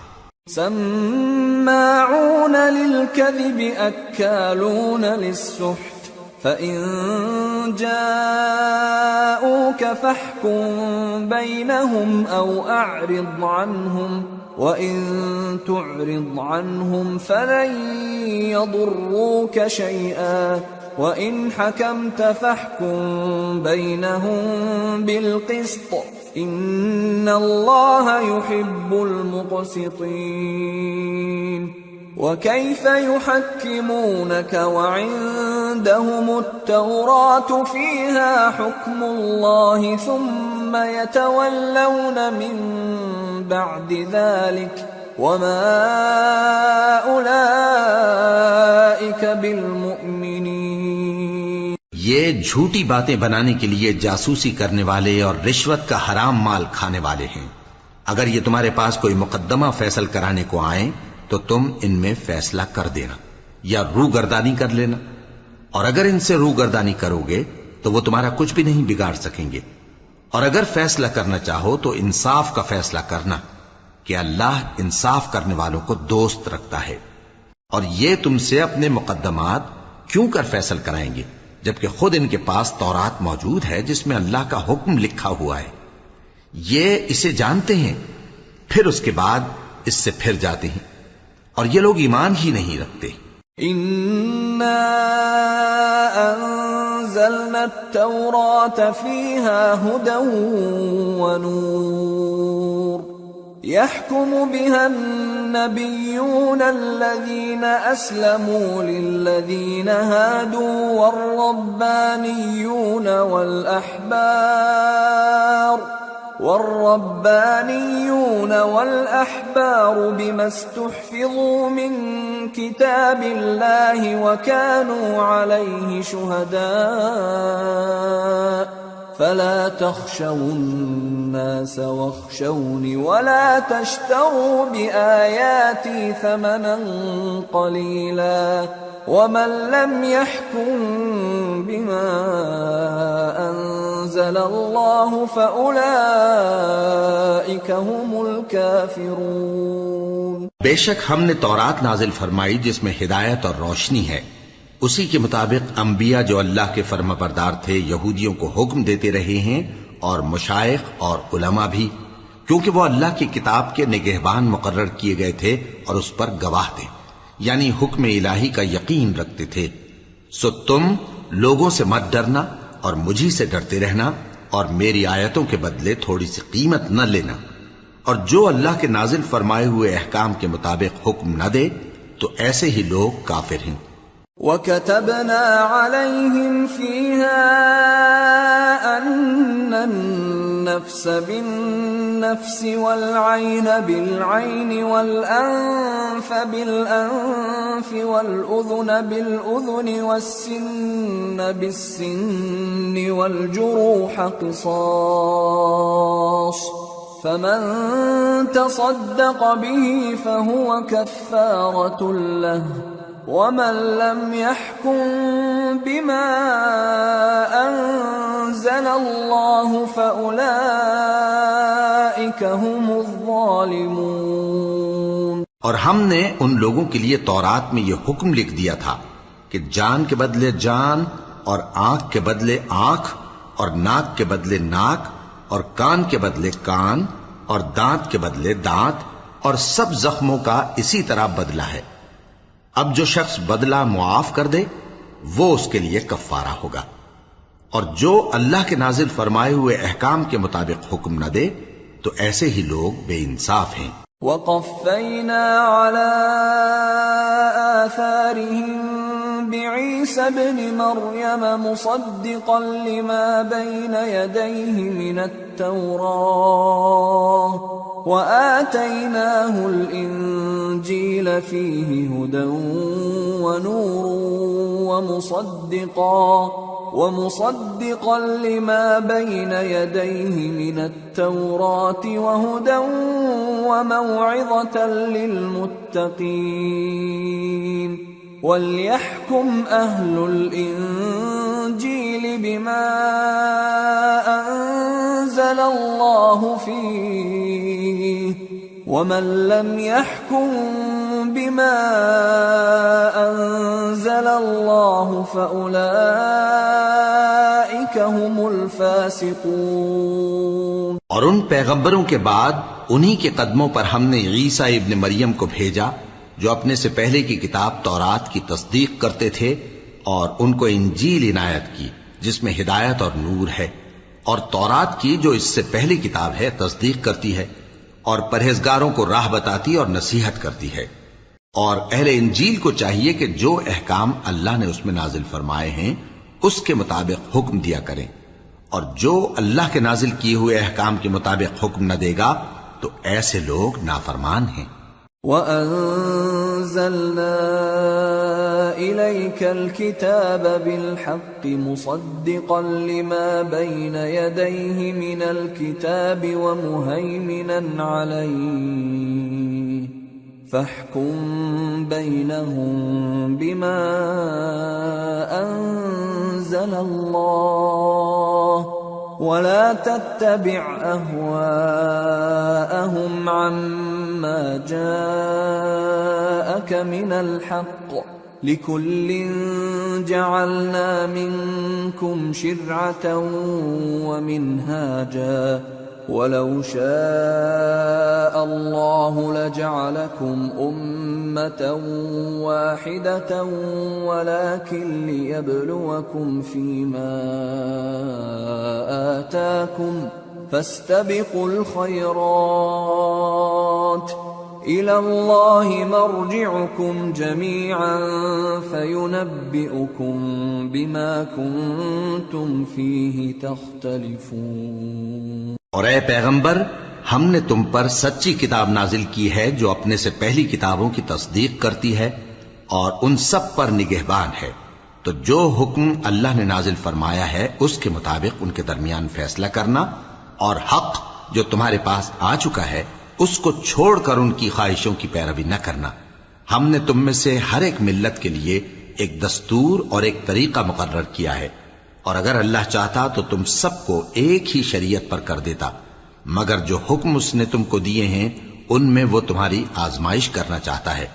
سماعون للكذب اکالون للسحت فإن جاءوك فاحكم بينهم أو أعرض عنهم وإن تعرض عنهم فلن يضروك شيئا وإن حكمت فاحكم بينهم بالقسط إن الله يحب المقسطين۔ وكيف يحكمونك وعندهم التوراة فيها حكم الله ثم يتولون من بعد ذلك وما أولئك بالمؤمنين۔ یہ جھوٹی باتیں بنانے کے لیے جاسوسی کرنے والے اور رشوت کا حرام مال کھانے والے ہیں۔ اگر یہ تمہارے پاس کوئی مقدمہ فیصل کرانے کو آئیں تو تم ان میں فیصلہ کر دینا یا روگردانی کر لینا، اور اگر ان سے روگردانی کرو گے تو وہ تمہارا کچھ بھی نہیں بگاڑ سکیں گے، اور اگر فیصلہ کرنا چاہو تو انصاف کا فیصلہ کرنا کہ اللہ انصاف کرنے والوں کو دوست رکھتا ہے۔ اور یہ تم سے اپنے مقدمات کیوں کر فیصل کرائیں گے جبکہ خود ان کے پاس تورات موجود ہے جس میں اللہ کا حکم لکھا ہوا ہے۔ یہ اسے جانتے ہیں پھر اس کے بعد اس سے پھر جاتے ہیں، اور یہ لوگ ایمان ہی نہیں رکھتے۔ إِنَّا أنزلنا التوراة فيها هدى ونور يحكم بها النبيون الذين أسلموا للذين هادوا والربانيون بما استحفظوا من كتاب الله وكانوا عليه شهداء فلا تخشوا الناس واخشوني ولا تشتروا بآياتي ثمنا قليلا ومن لم يحكم بما أنزل الله فأولئك هم الكافرون۔ بے شک ہم نے تورات نازل فرمائی جس میں ہدایت اور روشنی ہے، اسی کے مطابق انبیاء جو اللہ کے فرما بردار تھے یہودیوں کو حکم دیتے رہے ہیں، اور مشائخ اور علماء بھی، کیونکہ وہ اللہ کی کتاب کے نگہبان مقرر کیے گئے تھے اور اس پر گواہ تھے، یعنی حکم الہی کا یقین رکھتے تھے۔ سو تم لوگوں سے مت ڈرنا اور مجھی سے ڈرتے رہنا، اور میری آیتوں کے بدلے تھوڑی سی قیمت نہ لینا، اور جو اللہ کے نازل فرمائے ہوئے احکام کے مطابق حکم نہ دے تو ایسے ہی لوگ کافر ہیں۔ وَكَتَبْنَا عَلَيْهِمْ فِيهَا أَنَّ النَّفْسَ بِالنَّفْسِ وَالْعَيْنَ بِالْعَيْنِ وَالْأَنفَ بِالْأَنفِ وَالْأُذُنَ بِالْأُذُنِ وَالسِّنَّ بِالسِّنِّ وَالْجُرُوحَ قِصَاصٌ فَمَن تَصَدَّقَ بِهِ فَهُوَ كَفَّارَةٌ لَهُ وَمَن لَّمْ يَحْكُم بِمَا أَنزَلَ اللَّهُ فَأُولَئِكَ هُمُ الظَّالِمُونَ۔ اور ہم نے ان لوگوں کے لیے تورات میں یہ حکم لکھ دیا تھا کہ جان کے بدلے جان، اور آنکھ کے بدلے آنکھ، اور ناک کے بدلے ناک، اور کان کے بدلے کان، اور دانت کے بدلے دانت، اور سب زخموں کا اسی طرح بدلہ ہے۔ اب جو شخص بدلہ معاف کر دے وہ اس کے لیے کفارہ ہوگا، اور جو اللہ کے نازل فرمائے ہوئے احکام کے مطابق حکم نہ دے تو ایسے ہی لوگ بے انصاف ہیں۔ وَقَفَّيْنَا عَلَىٰ آثَارِهِم بِعِيسَى ابْنِ مَرْيَمَ مُصَدِّقًا لِمَا بَيْنَ يَدَيْهِ مِنَ التَّوْرَاةِ وَآتَيْنَاهُ الْإِنجِيلَ فِيهِ هُدًى وَنُورٌ وَمُصَدِّقًا لِمَا بَيْنَ يَدَيْهِ مِنَ التَّوْرَاةِ وَهُدًى وَمَوْعِظَةً لِّلْمُتَّقِينَ وَلْيَحْكُمْ أَهْلُ الْإِنجِيلِ بِمَا أَنزَلَ اللَّهُ فِيهِ وَمَن لَّمْ يَحْكُم بِمَا أَنزَلَ اللَّهُ فَأُولَئِكَ هُمُ الْفَاسِقُونَ۔ اور ان پیغمبروں کے بعد انہی کے قدموں پر ہم نے عیسیٰ ابن مریم کو بھیجا جو اپنے سے پہلے کی کتاب تورات کی تصدیق کرتے تھے، اور ان کو انجیل عنایت کی جس میں ہدایت اور نور ہے، اور تورات کی جو اس سے پہلی کتاب ہے تصدیق کرتی ہے، اور پرہیزگاروں کو راہ بتاتی اور نصیحت کرتی ہے۔ اور اہل انجیل کو چاہیے کہ جو احکام اللہ نے اس میں نازل فرمائے ہیں اس کے مطابق حکم دیا کریں، اور جو اللہ کے نازل کیے ہوئے احکام کے مطابق حکم نہ دے گا تو ایسے لوگ نافرمان ہیں۔ وَأَنزَلْنَا إِلَيْكَ الْكِتَابَ بِالْحَقِّ مُصَدِّقًا لِمَا بَيْنَ يَدَيْهِ مِنَ الْكِتَابِ وَمُهَيْمِنًا عَلَيْهِ فَاحْكُم بَيْنَهُم بِمَا أَنزَلَ اللَّهُ وَلَا تَتَّبِعْ أَهْوَاءَهُمْ عَمَّا جَاءَكَ مِنَ الْحَقِّ لِكُلٍّ جَعَلْنَا مِنكُمْ شِرْعَةً وَمِنْهَاجًا ولو شاء الله لجعلكم أمة واحدة ولكن ليبلوكم فيما آتاكم فاستبقوا الخيرات إلى الله مرجعكم جميعا فينبئكم بما كنتم فيه تختلفون۔ اور اے پیغمبر، ہم نے تم پر سچی کتاب نازل کی ہے جو اپنے سے پہلی کتابوں کی تصدیق کرتی ہے اور ان سب پر نگہبان ہے، تو جو حکم اللہ نے نازل فرمایا ہے اس کے مطابق ان کے درمیان فیصلہ کرنا، اور حق جو تمہارے پاس آ چکا ہے اس کو چھوڑ کر ان کی خواہشوں کی پیروی نہ کرنا۔ ہم نے تم میں سے ہر ایک ملت کے لیے ایک دستور اور ایک طریقہ مقرر کیا ہے، اور اگر اللہ چاہتا تو تم سب کو ایک ہی شریعت پر کر دیتا، مگر جو حکم اس نے تم کو دیے ہیں ان میں وہ تمہاری آزمائش کرنا چاہتا ہے۔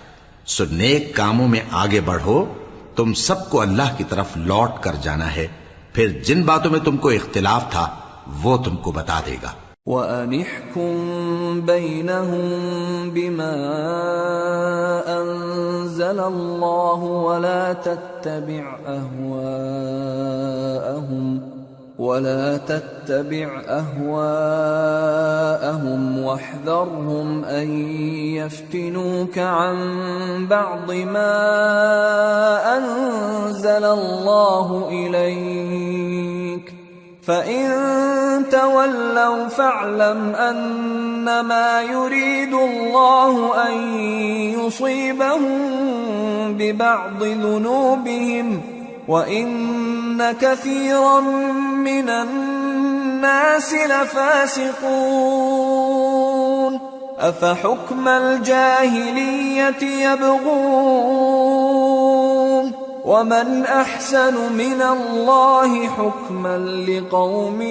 سو نیک کاموں میں آگے بڑھو، تم سب کو اللہ کی طرف لوٹ کر جانا ہے، پھر جن باتوں میں تم کو اختلاف تھا وہ تم کو بتا دے گا۔ وَأَنِحْكُمْ بَيْنَهُمْ بِمَا أَنزَلَ اللَّهُ وَلَا تَتَّبِعْ أَهْوَاءَهُمْ وَاحْذَرْهُمْ أَن يَفْتِنُوكَ عَن بَعْضِ مَا أَنزَلَ اللَّهُ إِلَيْكَ فَإِن تَوَلَّوْا فَاعْلَمْ أَنَّمَا يُرِيدُ اللَّهُ أَن يُصِيبَهُم بِبَعْضِ ذُنُوبِهِمْ وَإِنَّ كَثِيرًا مِّنَ النَّاسِ لَفَاسِقُونَ أَفَحُكْمَ الْجَاهِلِيَّةِ يَبْغُونَ وَمَنْ أَحْسَنُ مِنَ اللَّهِ حُكْمًا لِقَوْمٍ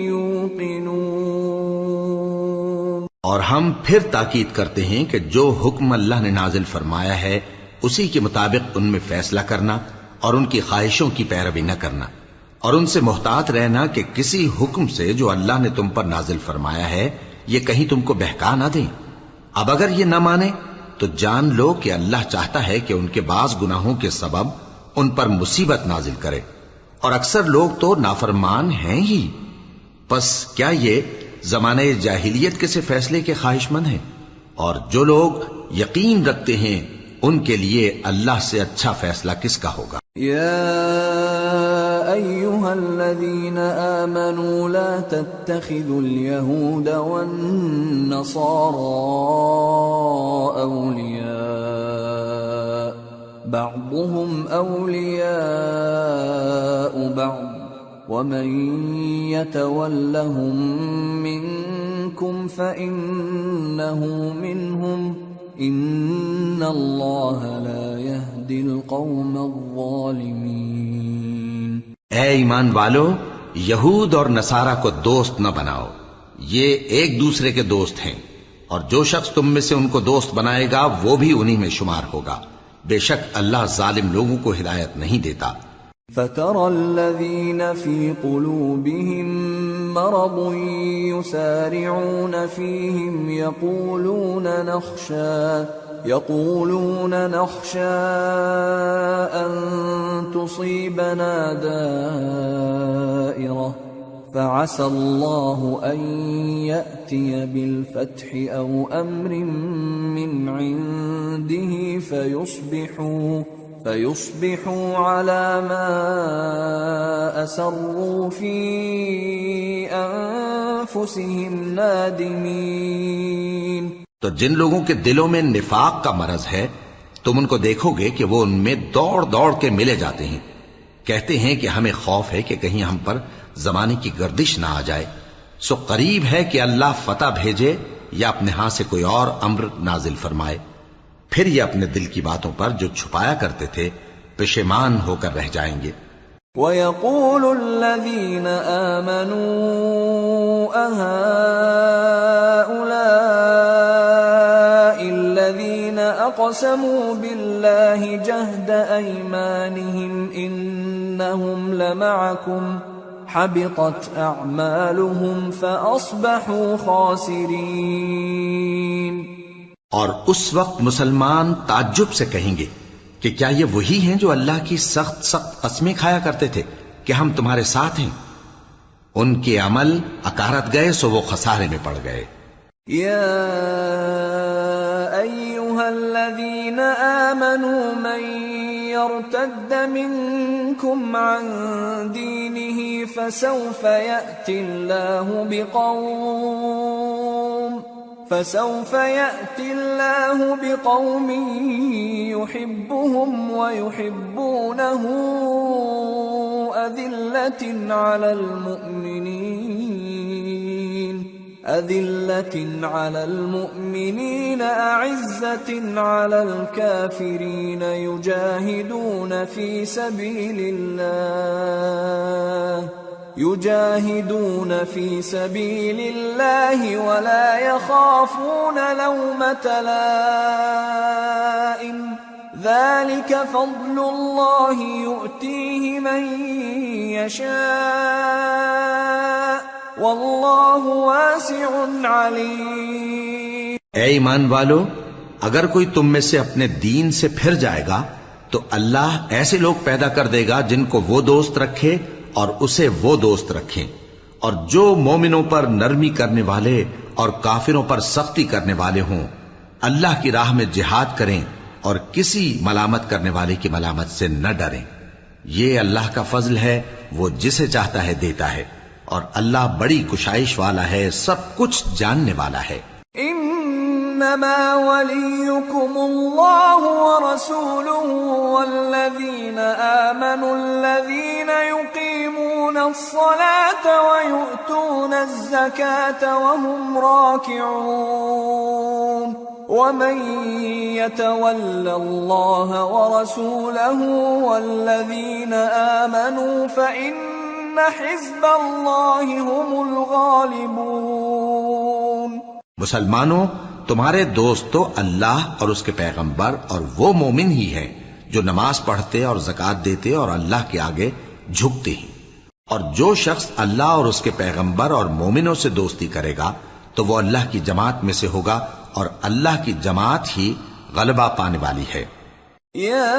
يُوقِنُونَ۔ اور ہم پھر تاکید کرتے ہیں کہ جو حکم اللہ نے نازل فرمایا ہے اسی کے مطابق ان میں فیصلہ کرنا اور ان کی خواہشوں کی پیروی نہ کرنا، اور ان سے محتاط رہنا کہ کسی حکم سے جو اللہ نے تم پر نازل فرمایا ہے یہ کہیں تم کو بہکا نہ دیں۔ اب اگر یہ نہ مانے تو جان لو کہ اللہ چاہتا ہے کہ ان کے بعض گناہوں کے سبب ان پر مصیبت نازل کرے، اور اکثر لوگ تو نافرمان ہیں ہی۔ پس کیا یہ زمانہ جاہلیت کے سے فیصلے کے خواہش مند ہیں؟ اور جو لوگ یقین رکھتے ہیں ان کے لیے اللہ سے اچھا فیصلہ کس کا ہوگا؟ يا أيها الذين آمنوا لا تتخذوا اليهود والنصارى أولياء بعضهم أولياء بعض ومن يتولهم منكم فإنه منهم إن الله لا يهدي القوم الظالمين۔ اے ایمان والو، یہود اور نصارہ کو دوست نہ بناؤ، یہ ایک دوسرے کے دوست ہیں، اور جو شخص تم میں سے ان کو دوست بنائے گا وہ بھی انہی میں شمار ہوگا، بے شک اللہ ظالم لوگوں کو ہدایت نہیں دیتا۔ فَتَرَى الَّذِينَ فِي قُلُوبِهِم مَّرَضٌ يُسَارِعُونَ فِيهِمْ يَقُولُونَ نَخْشَىٰ أَن تُصِيبَنَا دَائِرَةٌ فَعَسَى اللَّهُ أَن يَأْتِيَ بِالْفَتْحِ أَوْ أَمْرٍ مِّنْ عِندِهِ فيصبحوا على ما أسروا في أنفسهم نادمين۔ تو جن لوگوں کے دلوں میں نفاق کا مرض ہے تم ان کو دیکھو گے کہ وہ ان میں دوڑ دوڑ کے ملے جاتے ہیں، کہتے ہیں کہ ہمیں خوف ہے کہ کہیں ہم پر زمانے کی گردش نہ آ جائے، سو قریب ہے کہ اللہ فتح بھیجے یا اپنے ہاں سے کوئی اور امر نازل فرمائے، پھر یہ اپنے دل کی باتوں پر جو چھپایا کرتے تھے پشیمان ہو کر رہ جائیں گے۔ وَيَقُولُ الَّذِينَ آمَنُوا أَهَؤُلَاءِ الَّذِينَ أَقْسَمُوا بِاللَّهِ جَهْدَ أَيْمَانِهِمْ إِنَّهُمْ لَمَعَكُمْ حبطت أعمالهم فأصبحوا خاسرين۔ اور اس وقت مسلمان تعجب سے کہیں گے کہ کیا یہ وہی ہیں جو اللہ کی سخت سخت قسمیں کھایا کرتے تھے کہ ہم تمہارے ساتھ ہیں؟ ان کے عمل اکارت گئے سو وہ خسارے میں پڑ گئے۔ یا ایھا الذین آمنوا من يرتد منكم عن دينه فسوف يأتي الله بقوم يحبهم ويحبونه أذلة على المؤمنين أعزة على الكافرين يجاهدون في سبيل الله ولا يخافون لومة لائم ذلك فضل الله يؤتيه من يشاء واللہ واسع علیم۔ اے ایمان والو، اگر کوئی تم میں سے اپنے دین سے پھر جائے گا تو اللہ ایسے لوگ پیدا کر دے گا جن کو وہ دوست رکھے اور اسے وہ دوست رکھیں، اور جو مومنوں پر نرمی کرنے والے اور کافروں پر سختی کرنے والے ہوں، اللہ کی راہ میں جہاد کریں اور کسی ملامت کرنے والے کی ملامت سے نہ ڈریں۔ یہ اللہ کا فضل ہے، وہ جسے چاہتا ہے دیتا ہے، اور اللہ بڑی کشائش والا ہے، سب کچھ جاننے والا ہے۔ انما وليكم الله ورسوله والذين آمنوا الذين يقيمون الصلاة ويؤتون الزكاة وهم راكعون ومن يتول الله ورسوله والذين آمنوا فإن حزب اللہ هم الغالبون۔ مسلمانوں، تمہارے دوست تو اللہ اور اس کے پیغمبر اور وہ مومن ہی ہیں جو نماز پڑھتے اور زکوٰۃ دیتے اور اللہ کے آگے جھکتے ہیں، اور جو شخص اللہ اور اس کے پیغمبر اور مومنوں سے دوستی کرے گا تو وہ اللہ کی جماعت میں سے ہوگا، اور اللہ کی جماعت ہی غلبہ پانے والی ہے۔ یا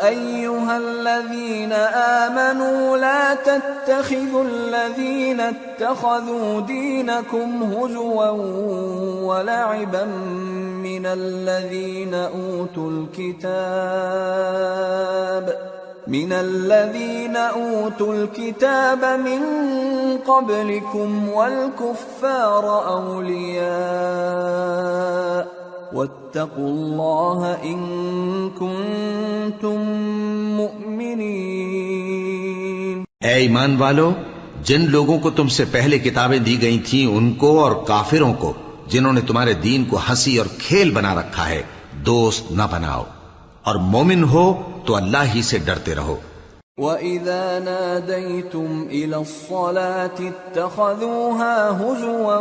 ایھا الذین آمنوا لا تتخذوا الذین اتخذوا دینکم ہزوا ولعبا من الذین اوتوا الکتاب من قبلکم والکفار اولیاء واتقوا اللہ ان کنتم مؤمنین۔ اے ایمان والو، جن لوگوں کو تم سے پہلے کتابیں دی گئی تھیں ان کو اور کافروں کو جنہوں نے تمہارے دین کو ہنسی اور کھیل بنا رکھا ہے دوست نہ بناؤ، اور مومن ہو تو اللہ ہی سے ڈرتے رہو۔ وَإِذَا نَادَيْتُمْ إِلَى الصَّلَاةِ اتَّخَذُوهَا هُزُوًا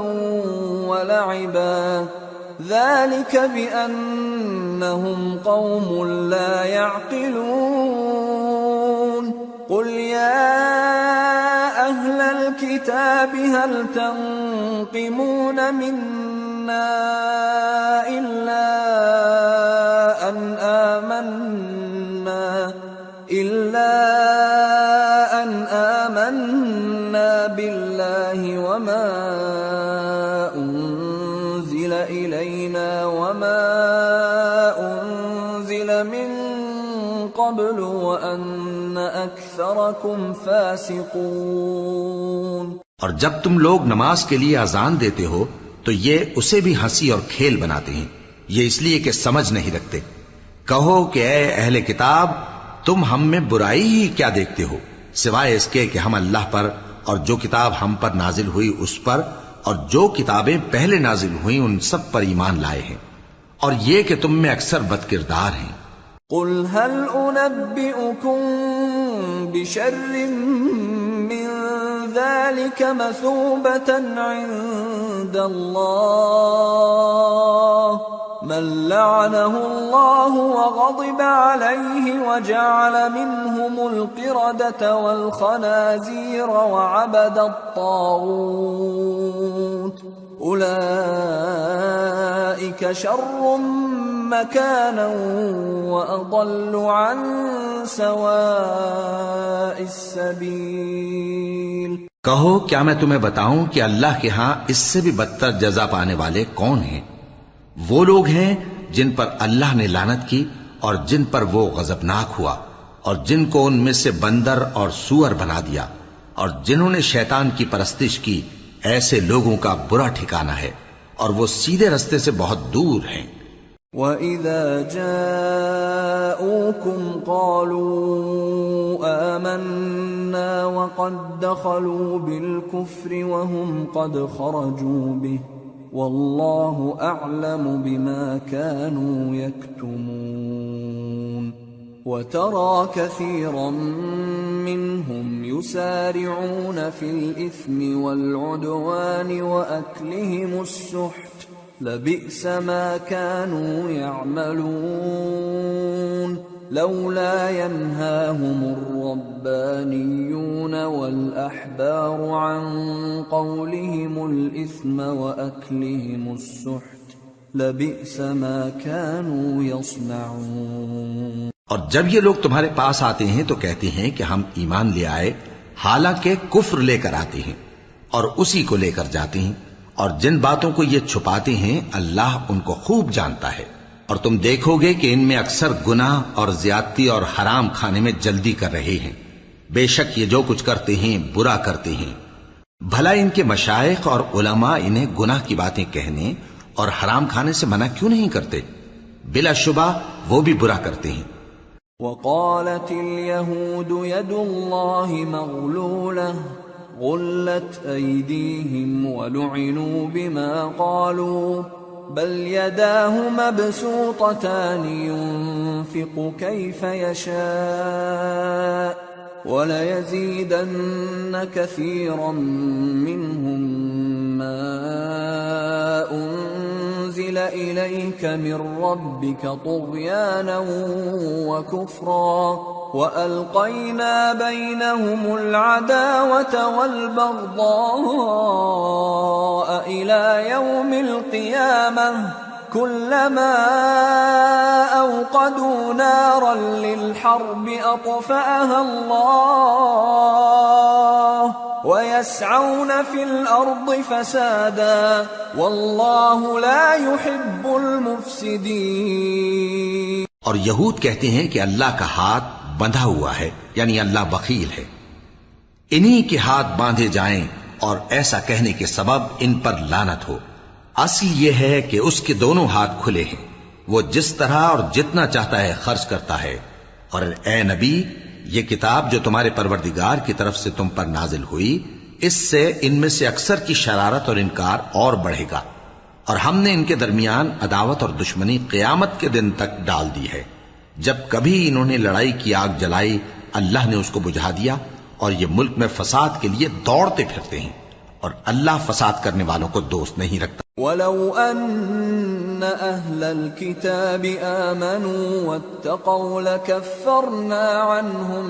وَلَعِبًا ذلك بأنهم قوم لا يعقلون قل يا أهل الكتاب هل تنقمون منا إلا أن آمنا بالله وما أنزل إلينا وما أنزل من قبل وأن أكثركم فاسقون۔ اور جب تم لوگ نماز کے لیے اذان دیتے ہو تو یہ اسے بھی ہنسی اور کھیل بناتے ہیں، یہ اس لیے کہ سمجھ نہیں رکھتے۔ کہو کہ اے اہل کتاب، تم ہم میں برائی ہی کیا دیکھتے ہو، سوائے اس کے کہ ہم اللہ پر اور جو کتاب ہم پر نازل ہوئی اس پر اور جو کتابیں پہلے نازل ہوئیں ان سب پر ایمان لائے ہیں، اور یہ کہ تم میں اکثر بد کردار ہیں۔ قل هل أنبئكم بشر من ذلك مثوبة عند الله من لعنه الله وغضب عليه وجعل منهم القردة والخنازير وعبد الطاغوت أولئك شر مكانا وأضل عن سواء السبيل۔ کہو کیا میں تمہیں بتاؤں کہ اللہ کے ہاں اس سے بھی بدتر جزا پانے والے کون ہیں؟ وہ لوگ ہیں جن پر اللہ نے لعنت کی اور جن پر وہ غضبناک ہوا، اور جن کو ان میں سے بندر اور سور بنا دیا، اور جنہوں نے شیطان کی پرستش کی، ایسے لوگوں کا برا ٹھکانہ ہے اور وہ سیدھے رستے سے بہت دور ہیں۔ وَإِذَا جَاءُوكُمْ قَالُوا آمَنَّا وَقَدْ دَخَلُوا بِالْكُفْرِ وَهُمْ قَدْ خَرَجُوا بِهِ وَاللَّهُ أَعْلَمُ بِمَا كَانُوا يَكْتُمُونَ وَتَرَى كَثِيرًا مِّنْهُمْ يُسَارِعُونَ فِي الْإِثْمِ وَالْعُدْوَانِ وَأَكْلِهِمُ السُّحْتَ لبئس ما كانوا يعملون لولا ينهاهم الربانيون والأحبار عن قولهم الإثم وأكلهم السحت لبئس ما كانوا يصنعون۔ اور جب یہ لوگ تمہارے پاس آتے ہیں تو کہتے ہیں کہ ہم ایمان لے آئے، حالانکہ کفر لے کر آتے ہیں اور اسی کو لے کر جاتے ہیں، اور جن باتوں کو یہ چھپاتے ہیں اللہ ان کو خوب جانتا ہے۔ اور تم دیکھو گے کہ ان میں اکثر گناہ اور زیادتی اور حرام کھانے میں جلدی کر رہے ہیں، بے شک یہ جو کچھ کرتے ہیں برا کرتے ہیں۔ بھلا ان کے مشائخ اور علماء انہیں گناہ کی باتیں کہنے اور حرام کھانے سے منع کیوں نہیں کرتے؟ بلا شبہ وہ بھی برا کرتے ہیں۔ وقالت اليهود يد الله مغلولة غلت أيديهم ولعنوا بما قالوا بل يداه مبسوطتان ينفق كيف يشاء وليزيدن كثيرا منهم ما أنزل إليك من ربك طغيانا وكفرا وألقينا بينهم العداوة والبغضاء إلى يوم القيامة كلما أوقدوا نارا للحرب أطفأها الله ويسعون في الأرض فسادا والله لا يحب المفسدين۔ اور یہود کہتے ہیں کہ اللہ کا ہاتھ بندھا ہوا ہے، یعنی اللہ بخیل ہے، انہی کے ہاتھ باندھے جائیں اور ایسا کہنے کے سبب ان پر لعنت ہو۔ اصل یہ ہے کہ اس کے دونوں ہاتھ کھلے ہیں، وہ جس طرح اور جتنا چاہتا ہے خرچ کرتا ہے۔ اور اے نبی، یہ کتاب جو تمہارے پروردگار کی طرف سے تم پر نازل ہوئی، اس سے ان میں سے اکثر کی شرارت اور انکار اور بڑھے گا، اور ہم نے ان کے درمیان عداوت اور دشمنی قیامت کے دن تک ڈال دی ہے۔ جب کبھی انہوں نے لڑائی کی آگ جلائی، اللہ نے اس کو بجھا دیا، اور یہ ملک میں فساد کے لیے دوڑتے پھرتے ہیں، اور اللہ فساد کرنے والوں کو دوست نہیں رکھتا۔ وَلَوْ أَنَّ أَهْلَ الْكِتَابِ آمَنُوا وَاتَّقَوْا لَكَفَّرْنَا عَنْهُمْ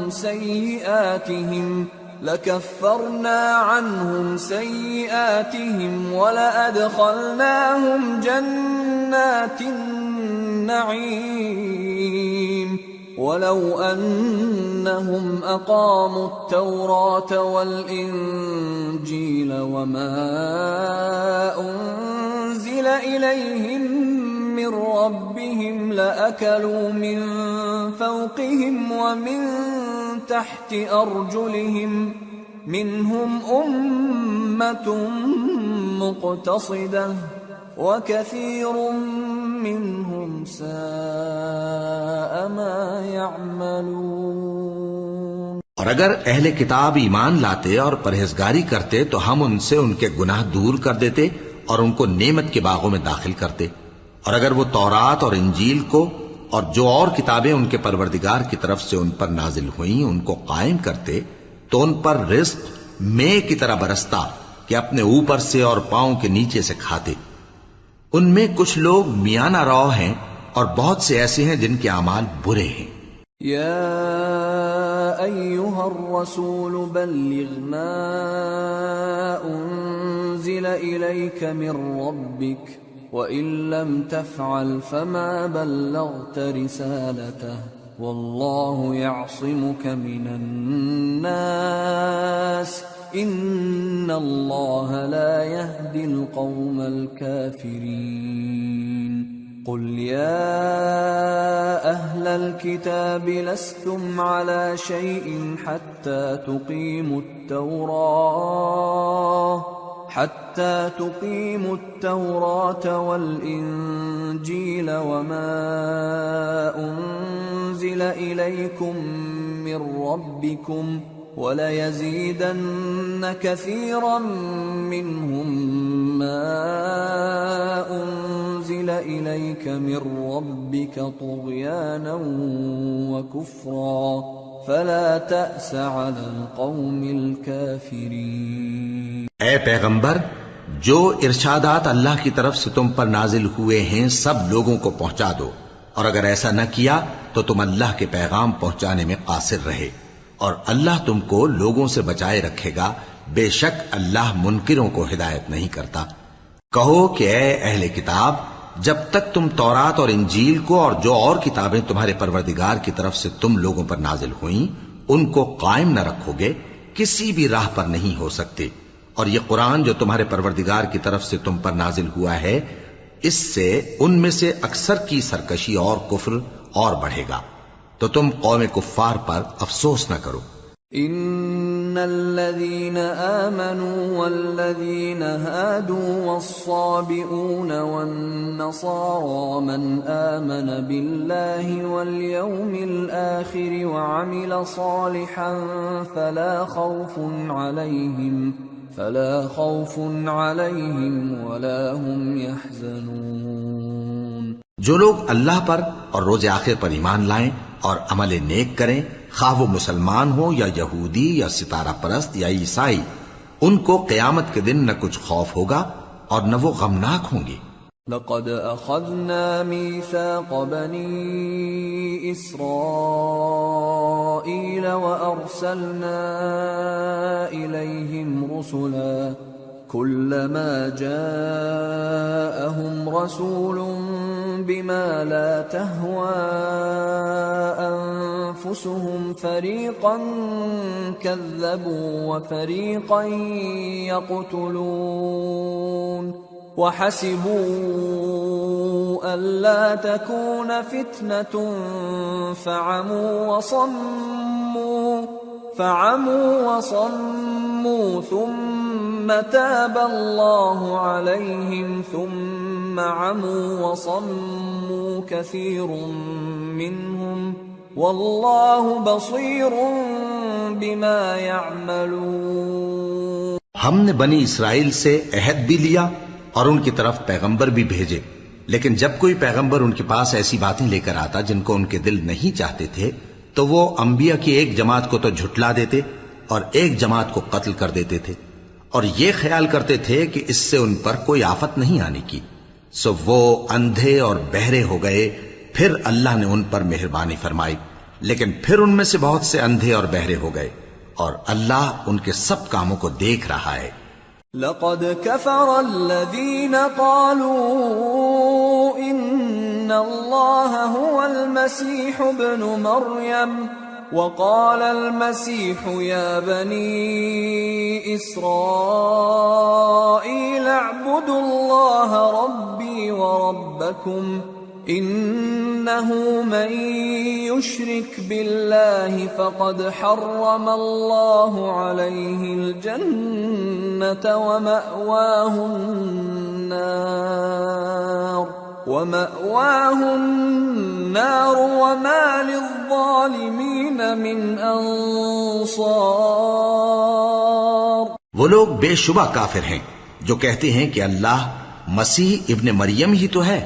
سَيِّئَاتِهِمْ وَلَأَدْخَلْنَاهُمْ جَنَّاتِ النَّعِيمِ وَلَوْ أَنَّهُمْ أَقَامُوا التَّوْرَاةَ وَالْإِنْجِيلَ وَمَا أُنْزِلَ إِلَيْهِمْ مِنْ رَبِّهِمْ لَأَكَلُوا مِنْ فَوْقِهِمْ وَمِنْ تَحْتِ أَرْجُلِهِمْ مِنْهُمْ أُمَّةٌ مُقْتَصِدَةٌ وَكَثِيرٌ مِّنْهُمْ سَاءَ مَا يَعْمَلُونَ۔ اور اگر اہل کتاب ایمان لاتے اور پرہیزگاری کرتے تو ہم ان سے ان کے گناہ دور کر دیتے اور ان کو نعمت کے باغوں میں داخل کرتے، اور اگر وہ تورات اور انجیل کو اور جو اور کتابیں ان کے پروردگار کی طرف سے ان پر نازل ہوئیں ان کو قائم کرتے تو ان پر رزق مے کی طرح برستا کہ اپنے اوپر سے اور پاؤں کے نیچے سے کھاتے۔ ان میں کچھ لوگ میانہ رو ہیں اور بہت سے ایسے ہیں جن کے اعمال برے ہیں۔ یا ایھا الرسول بلغ ما انزل الیک من ربک وَإِن لَّمْ تَفْعَلْ فَمَا بَلَّغْتَ رِسَالَتَهُ وَاللَّهُ يَعْصِمُكَ مِنَ النَّاسِ إِنَّ اللَّهَ لَا يَهْدِي الْقَوْمَ الْكَافِرِينَ قُلْ يَا أَهْلَ الْكِتَابِ لَسْتُمْ عَلَى شَيْءٍ حَتَّى تُقِيمُوا التَّوْرَاةَ وَالْإِنْجِيلَ وَمَا أُنْزِلَ إِلَيْكُمْ مِنْ رَبِّكُمْ وَلَيَزِيدَنَّ كَثِيرًا مِّنْهُمْ مَا أُنْزِلَ إِلَيْكَ مِنْ رَبِّكَ طُغْيَانًا وَكُفْرًا فَلَا تَأْسَ عَلَى الْقَوْمِ الْكَافِرِينَ۔ اے پیغمبر، جو ارشادات اللہ کی طرف سے تم پر نازل ہوئے ہیں سب لوگوں کو پہنچا دو، اور اگر ایسا نہ کیا تو تم اللہ کے پیغام پہنچانے میں قاصر رہے، اور اللہ تم کو لوگوں سے بچائے رکھے گا، بے شک اللہ منکروں کو ہدایت نہیں کرتا۔ کہو کہ اے اہل کتاب، جب تک تم تورات اور انجیل کو اور جو اور کتابیں تمہارے پروردگار کی طرف سے تم لوگوں پر نازل ہوئیں ان کو قائم نہ رکھو گے، کسی بھی راہ پر نہیں ہو سکتے، اور یہ قرآن جو تمہارے پروردگار کی طرف سے تم پر نازل ہوا ہے، اس سے ان میں سے اکثر کی سرکشی اور کفر اور بڑھے گا، تو تم قوم کفار پر افسوس نہ کرو۔ ان الذين آمنوا والذين هادوا والصابئون والنصارى من آمن بالله واليوم الآخر وعمل صالحا فلا خوف عليهم ولا هم يحزنون۔ جو لوگ اللہ پر اور روز آخر پر ایمان لائیں اور عمل نیک کریں، خواہ وہ مسلمان ہو یا یہودی یا ستارہ پرست یا عیسائی، ان کو قیامت کے دن نہ کچھ خوف ہوگا اور نہ وہ غمناک ہوں گے۔ لقد اخذنا ميثاق بني اسرائيل وارسلنا اليهم رسلا كلما جاءهم رسول بما لا تهوى أنفسهم فريقا كذبوا وفريقا يقتلون وحسبوا ألا تكون فتنة فعموا وصموا ثم تاب الله عليهم ثم عموا وصموا كثير منهم والله بصير بما يعملون۔ ہم نے بنی اسرائیل سے عہد بھی لیا اور ان کی طرف پیغمبر بھی بھیجے، لیکن جب کوئی پیغمبر ان کے پاس ایسی باتیں لے کر آتا جن کو ان کے دل نہیں چاہتے تھے تو وہ انبیاء کی ایک جماعت کو تو جھٹلا دیتے اور ایک جماعت کو قتل کر دیتے تھے، اور یہ خیال کرتے تھے کہ اس سے ان پر کوئی آفت نہیں آنے کی، سو وہ اندھے اور بہرے ہو گئے۔ پھر اللہ نے ان پر مہربانی فرمائی، لیکن پھر ان میں سے بہت سے اندھے اور بہرے ہو گئے، اور اللہ ان کے سب کاموں کو دیکھ رہا ہے۔ لقد كفر الذين قالوا ان الله هو المسيح ابن مريم وقال المسيح يا بني إسرائيل اعبدوا الله ربي وربكم إنه من يشرك بالله فقد حرم الله عليه الجنة ومأواه النار وما للظالمين من انصار۔ وہ لوگ بے شبہ کافر ہیں جو کہتے ہیں کہ اللہ مسیح ابن مریم ہی تو ہے،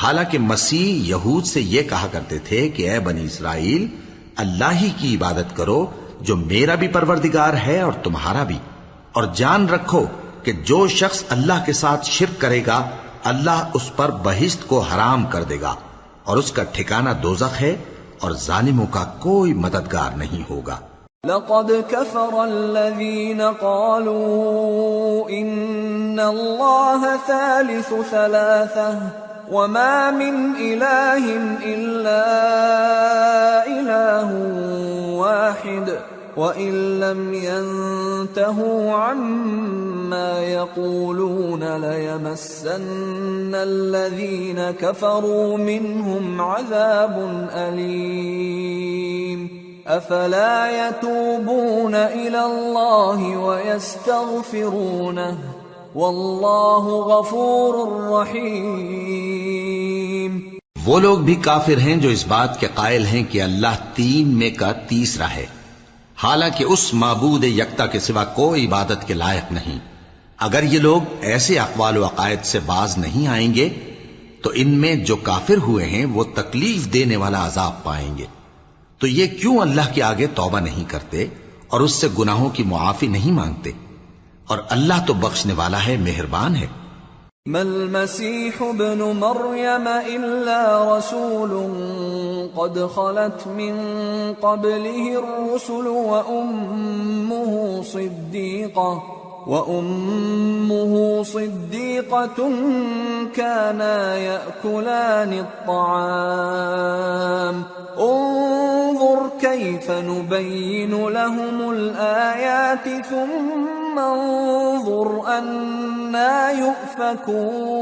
حالانکہ مسیح یہود سے یہ کہا کرتے تھے کہ اے بنی اسرائیل، اللہ ہی کی عبادت کرو جو میرا بھی پروردگار ہے اور تمہارا بھی، اور جان رکھو کہ جو شخص اللہ کے ساتھ شرک کرے گا اللہ اس پر بہشت کو حرام کر دے گا اور اس کا ٹھکانہ دوزخ ہے اور ظالموں کا کوئی مددگار نہیں ہوگا۔ لقد كفر الذين قالوا إن الله ثالث ثلاثة وما من إله إلا إله واحد وإن لم ينتهوا عما يقولون ليمسن الذين كفروا منهم عذاب أليم أفلا يتوبون إلى الله ويستغفرونه والله غفور رحيم۔ وہ لوگ بھی کافر ہیں جو اس بات کے قائل ہیں کہ اللہ تین میں کا تیسرا ہے، حالانکہ اس معبود یکتا کے سوا کوئی عبادت کے لائق نہیں۔ اگر یہ لوگ ایسے اقوال و عقائد سے باز نہیں آئیں گے تو ان میں جو کافر ہوئے ہیں وہ تکلیف دینے والا عذاب پائیں گے۔ تو یہ کیوں اللہ کے آگے توبہ نہیں کرتے اور اس سے گناہوں کی معافی نہیں مانگتے؟ اور اللہ تو بخشنے والا ہے، مہربان ہے۔ ما المسيح ابن مريم إلا رسول قد خلت من قبله الرسل وأمه صديقة كانا يأكلان الطعام انظر كيف نبين لهم الآيات ثم انظر أنا يؤفكون۔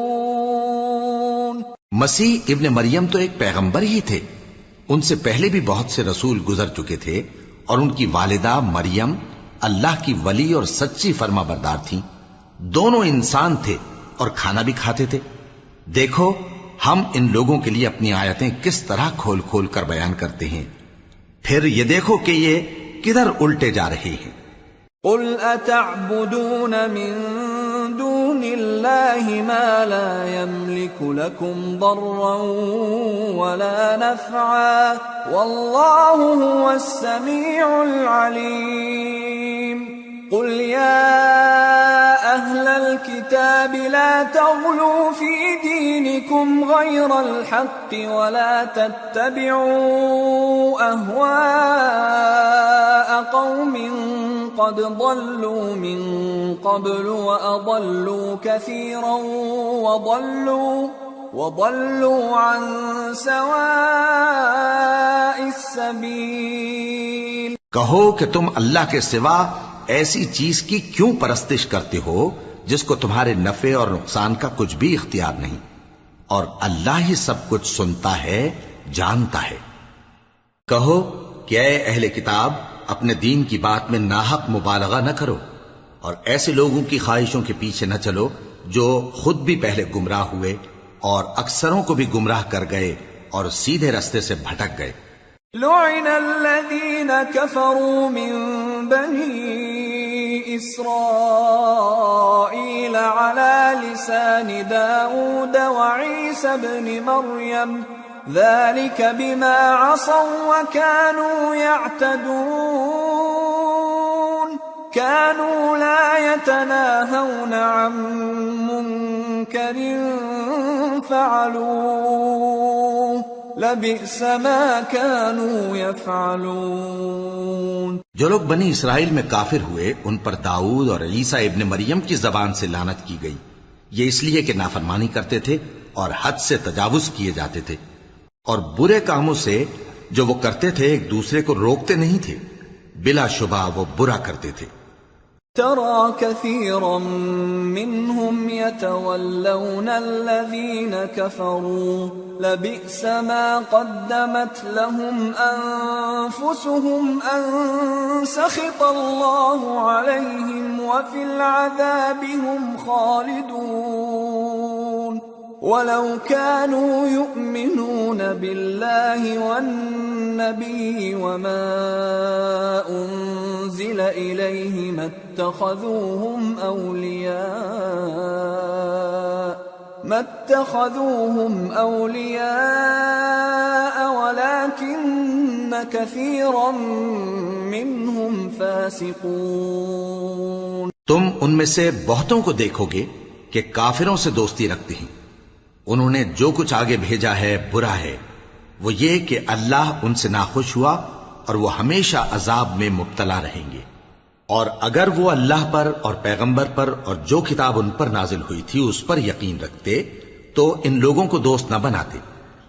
مسیح ابن مریم تو ایک پیغمبر ہی تھے، ان سے پہلے بھی بہت سے رسول گزر چکے تھے، اور ان کی والدہ مریم اللہ کی ولی اور سچی فرما بردار تھیں۔ دونوں انسان تھے اور کھانا بھی کھاتے تھے۔ دیکھو ہم ان لوگوں کے لیے اپنی آیتیں کس طرح کھول کھول کر بیان کرتے ہیں، پھر یہ دیکھو کہ یہ کدھر الٹے جا رہے ہیں۔ قل اتعبدون من دون الله ما لا يملك لكم ضرا ولا نفعا والله هو السميع العليم۔ قل يا أهل الكتاب لا تغلوا في دينكم غير الحق ولا تتبعوا أهواء قوم قد ضلوا من قبل وأضلوا كثيرا وضلوا عن سواء السبيل۔ کہو کہ تم اللہ کے سوا ایسی چیز کی کیوں پرستش کرتے ہو جس کو تمہارے نفع اور نقصان کا کچھ بھی اختیار نہیں، اور اللہ ہی سب کچھ سنتا ہے، جانتا ہے۔ کہو کہ اے اہل کتاب اپنے دین کی بات میں ناحق مبالغہ نہ کرو، اور ایسے لوگوں کی خواہشوں کے پیچھے نہ چلو جو خود بھی پہلے گمراہ ہوئے اور اکثروں کو بھی گمراہ کر گئے اور سیدھے رستے سے بھٹک گئے۔ لعن الذين كفروا من بني إسرائيل على لسان داود وعيسى بن مريم ذلك بما عصوا وكانوا يعتدون كانوا لا يتناهون عن منكر فعلوه لبئس ما كانوا يفعلون۔ جو لوگ بنی اسرائیل میں کافر ہوئے ان پر داؤد اور عیسیٰ ابن مریم کی زبان سے لعنت کی گئی، یہ اس لیے کہ نافرمانی کرتے تھے اور حد سے تجاوز کیے جاتے تھے، اور برے کاموں سے جو وہ کرتے تھے ایک دوسرے کو روکتے نہیں تھے، بلا شبہ وہ برا کرتے تھے۔ ترى كثيرا منهم يتولون الذين كفروا لبئس ما قدمت لهم أنفسهم أن سخط الله عليهم وفي العذاب هم خالدون ولو كانوا يؤمنون بالله والنبي وما أنزل إليه ما اتخذوهم أولياء ولكن كثيرا منهم فاسقون۔ تم ان میں سے بہتوں کو دیکھو گے کہ کافروں سے دوستی رکھتے ہیں، انہوں نے جو کچھ آگے بھیجا ہے برا ہے، وہ یہ کہ اللہ ان سے ناخوش ہوا اور وہ ہمیشہ عذاب میں مبتلا رہیں گے۔ اور اگر وہ اللہ پر اور پیغمبر پر اور جو کتاب ان پر نازل ہوئی تھی اس پر یقین رکھتے تو ان لوگوں کو دوست نہ بناتے،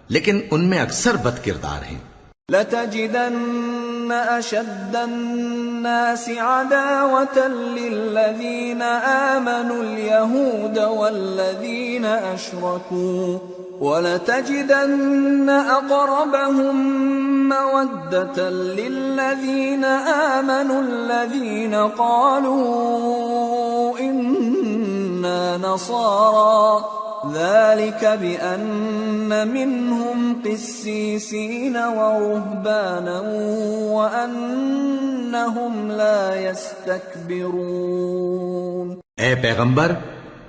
لیکن ان میں اکثر بد کردار ہیں۔ لَتَجِدَنَّ أَشَدَّ النَّاسِ عَدَاوَةً لِّلَّذِينَ آمَنُوا الْيَهُودَ وَالَّذِينَ أَشْرَكُوا وَلَتَجِدَنَّ أَقْرَبَهُم مَّوَدَّةً لِّلَّذِينَ آمَنُوا الَّذِينَ قَالُوا إِنَّا نَصَارَىٰ ذَلِكَ بِأَنَّ مِنْهُمْ قِسِّيسِينَ وَرُهْبَانًا وَأَنَّهُمْ لَا يَسْتَكْبِرُونَ۔ اے پیغمبر،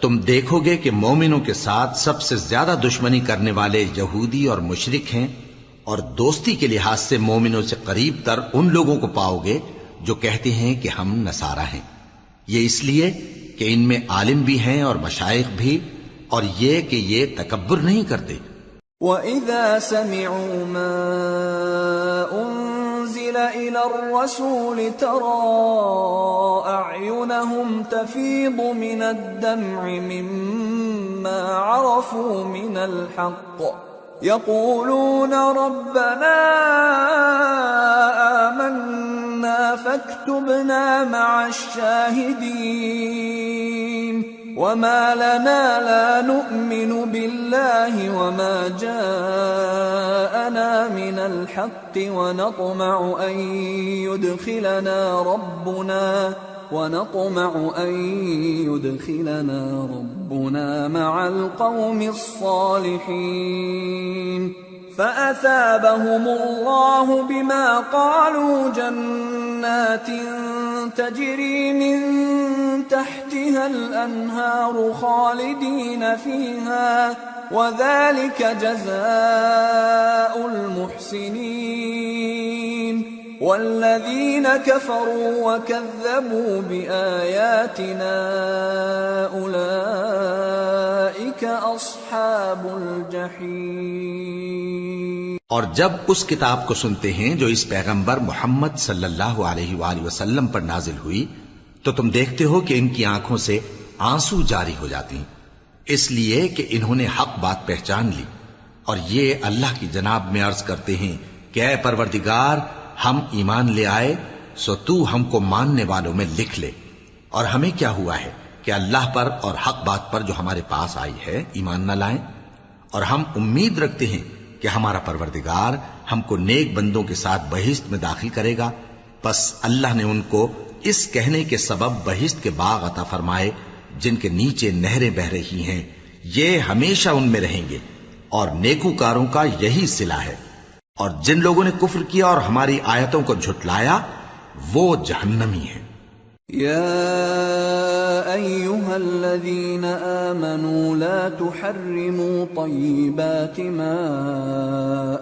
تم دیکھو گے کہ مومنوں کے ساتھ سب سے زیادہ دشمنی کرنے والے یہودی اور مشرک ہیں، اور دوستی کے لحاظ سے مومنوں سے قریب تر ان لوگوں کو پاؤ گے جو کہتے ہیں کہ ہم نصارہ ہیں، یہ اس لیے کہ ان میں عالم بھی ہیں اور مشائخ بھی، اور یہ کہ یہ تکبر نہیں کرتے۔ وَإِذَا سَمِعُوا مَا أُنزِلَ إِلَى الرَّسُولِ تَرَىٰ أَعْيُنَهُمْ تَفِيضُ مِنَ الدَّمْعِ مِمَّا عَرَفُوا مِنَ الْحَقِّ يَقُولُونَ رَبَّنَا آمَنَّا فَاكْتُبْنَا مَعَ الشَّاهِدِينَ وَمَا لَنَا لَا نُؤْمِنُ بِاللَّهِ وَمَا جَاءَنَا مِنَ الْحَقِّ وَنَطْمَعُ أَن يُدْخِلَنَا رَبُّنَا مَعَ الْقَوْمِ الصَّالِحِينَ فَأَثَابَهُمُ اللَّهُ بِمَا قَالُوا جَنَّاتٍ تَجْرِي مِن تَحْتِهَا الْأَنْهَارُ خَالِدِينَ فِيهَا وَذَلِكَ جَزَاءُ الْمُحْسِنِينَ وَالَّذِينَ كَفَرُوا وَكَذَّبُوا بِآيَاتِنَا أُولَئِكَ أَصْحَابُ الْجَحِيمِ۔ اور جب اس کتاب کو سنتے ہیں جو اس پیغمبر محمد صلی اللہ علیہ وآلہ وسلم پر نازل ہوئی تو تم دیکھتے ہو کہ ان کی آنکھوں سے آنسو جاری ہو جاتی ہیں، اس لیے کہ انہوں نے حق بات پہچان لی، اور یہ اللہ کی جناب میں عرض کرتے ہیں کہ اے پروردگار، ہم ایمان لے آئے سو تو ہم کو ماننے والوں میں لکھ لے، اور ہمیں کیا ہوا ہے کہ اللہ پر اور حق بات پر جو ہمارے پاس آئی ہے ایمان نہ لائیں، اور ہم امید رکھتے ہیں کہ ہمارا پروردگار ہم کو نیک بندوں کے ساتھ بہشت میں داخل کرے گا۔ پس اللہ نے ان کو اس کہنے کے سبب بہشت کے باغ عطا فرمائے جن کے نیچے نہریں بہ رہی ہیں، یہ ہمیشہ ان میں رہیں گے، اور نیکوکاروں کا یہی صلہ ہے۔ اور جن لوگوں نے کفر کیا اور ہماری آیتوں کو جھٹلایا وہ جہنمی ہیں۔ يا أيها الذين آمنوا لا تحرموا طيبات ما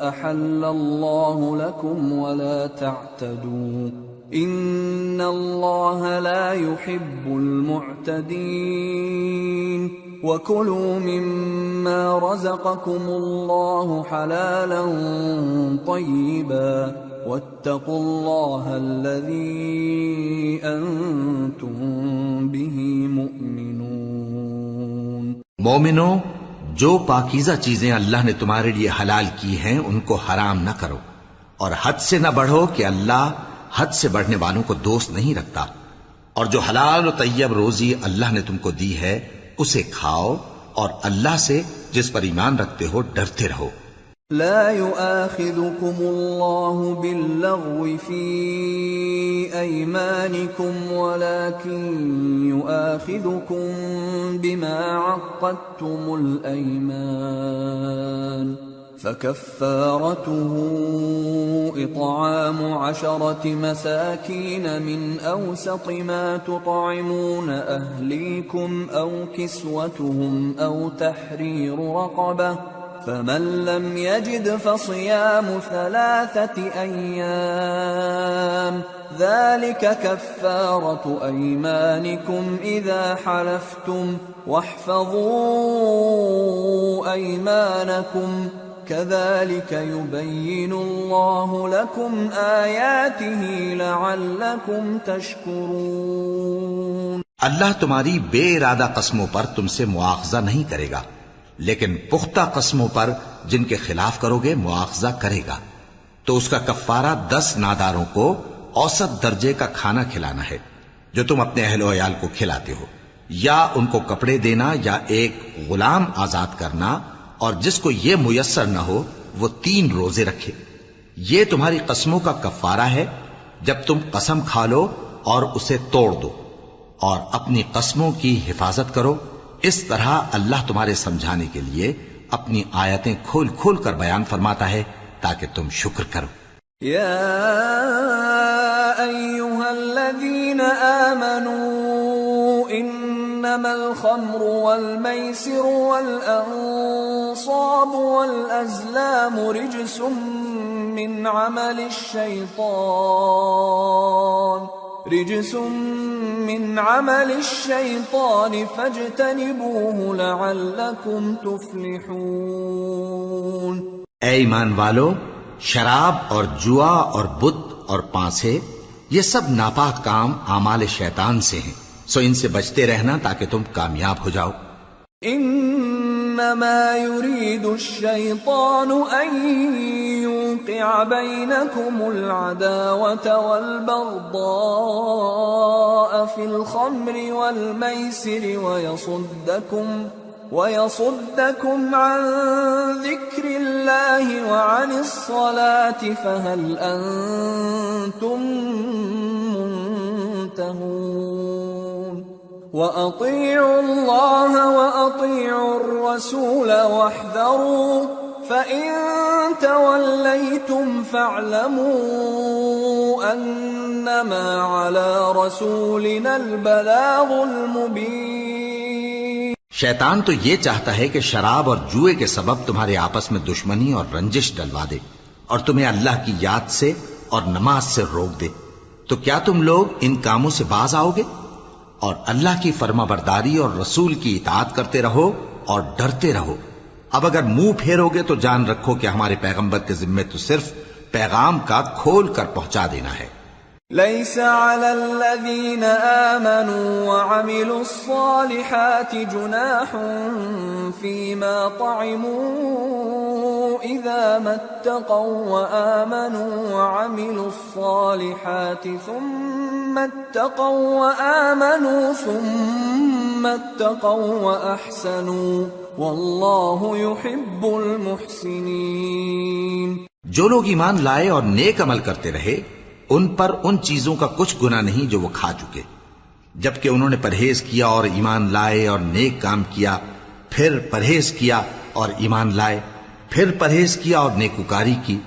أحل الله لكم ولا تعتدوا إن الله لا يحب المعتدين وكلوا مما رزقكم الله حلالا طيبا واتقوا الله الذي أنتم به مؤمنون۔ مومنو، جو پاکیزہ چیزیں اللہ نے تمہارے لیے حلال کی ہیں ان کو حرام نہ کرو، اور حد سے نہ بڑھو کہ اللہ حد سے بڑھنے والوں کو دوست نہیں رکھتا، اور جو حلال و طیب روزی اللہ نے تم کو دی ہے اسے کھاؤ، اور اللہ سے جس پر ایمان رکھتے ہو ڈرتے رہو۔ لا يؤاخذكم الله باللغو في أيمانكم ولكن يؤاخذكم بما عقدتم الأيمان فكفارته إطعام 10 مساكين من أوسط ما تطعمون أهليكم أو كسوتهم أو تحرير رقبة فمن لم يجد فصيام 3 أيام ذلك كفارة أيمانكم إذا حلفتم واحفظوا أيمانكم كذلك يبين الله لكم آياته لعلكم تشكرون۔ اللہ تمہاری بے ارادہ قسموں پر تم سے مواخذہ نہیں کرے گا، لیکن پختہ قسموں پر جن کے خلاف کرو گے مواخذہ کرے گا۔ تو اس کا کفارہ 10 ناداروں کو اوسط درجے کا کھانا کھلانا ہے جو تم اپنے اہل و عیال کو کھلاتے ہو، یا ان کو کپڑے دینا یا ایک غلام آزاد کرنا، اور جس کو یہ میسر نہ ہو وہ 3 روزے رکھے۔ یہ تمہاری قسموں کا کفارہ ہے جب تم قسم کھا لو اور اسے توڑ دو، اور اپنی قسموں کی حفاظت کرو۔ اس طرح اللہ تمہارے سمجھانے کے لیے اپنی آیتیں کھول کھول کر بیان فرماتا ہے تاکہ تم شکر کرو۔ یا ایھا الذین آمنوا انما الخمر والمیسر والانصاب والازلام رجس من عمل الشیطان فاجتنبوه لعلکم تفلحون۔ اے ایمان والو، شراب اور جوا اور بت اور پانسے یہ سب ناپاک کام اعمال شیطان سے ہیں، سو ان سے بچتے رہنا تاکہ تم کامیاب ہو جاؤ۔ انما يريد الشيطان ان يوقع بينكم العداوة والبغضاء في الخمر والميسر ويصدكم عن ذكر الله وعن الصلاة فهل أنتم منتهون؟ وأطيعوا الله وأطيعوا الرسول واحذروا فإن توليتم فاعلموا أنما على رسولنا البلاغ المبين۔ شیطان تو یہ چاہتا ہے کہ شراب اور جوئے کے سبب تمہارے آپس میں دشمنی اور رنجش ڈلوا دے اور تمہیں اللہ کی یاد سے اور نماز سے روک دے۔ تو کیا تم لوگ ان کاموں سے باز آؤ گے؟ اور اللہ کی فرما برداری اور رسول کی اطاعت کرتے رہو اور ڈرتے رہو۔ اب اگر منہ پھیرو گے تو جان رکھو کہ ہمارے پیغمبر کے ذمے تو صرف پیغام کا کھول کر پہنچا دینا ہے۔ ليس على الذين آمنوا وعملوا الصالحات جناح فيما طعموا إذا ما اتقوا وآمنوا وعملوا الصالحات ثم اتقوا وأحسنوا والله يحب المحسنين۔ جو لوگ ایمان لائے اور نیک عمل کرتے رہے ان پر ان چیزوں کا کچھ گناہ نہیں جو وہ کھا چکے، جبکہ انہوں نے پرہیز کیا اور ایمان لائے اور نیک کام کیا، پھر پرہیز کیا اور ایمان لائے، پھر پرہیز کیا اور نیکوکاری کی،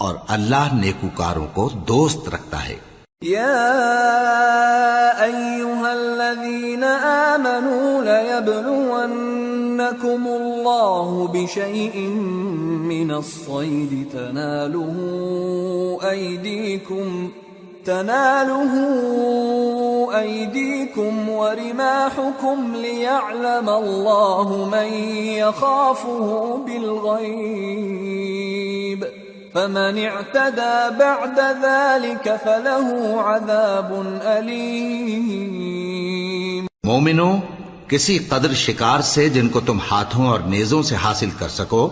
اور اللہ نیکوکاروں کو دوست رکھتا ہے۔ یا ایھا الذین آمنوا ليبلونکم اللہ بشیء من الصید تناله أيديكم ورماحكم ليعلم الله من يخافه بالغيب فمن اعتدى بعد ذلك فله عذاب أليم۔ مومنو، کسی قدر شکار سے جن کو تم ہاتھوں اور نیزوں سے حاصل کر سکو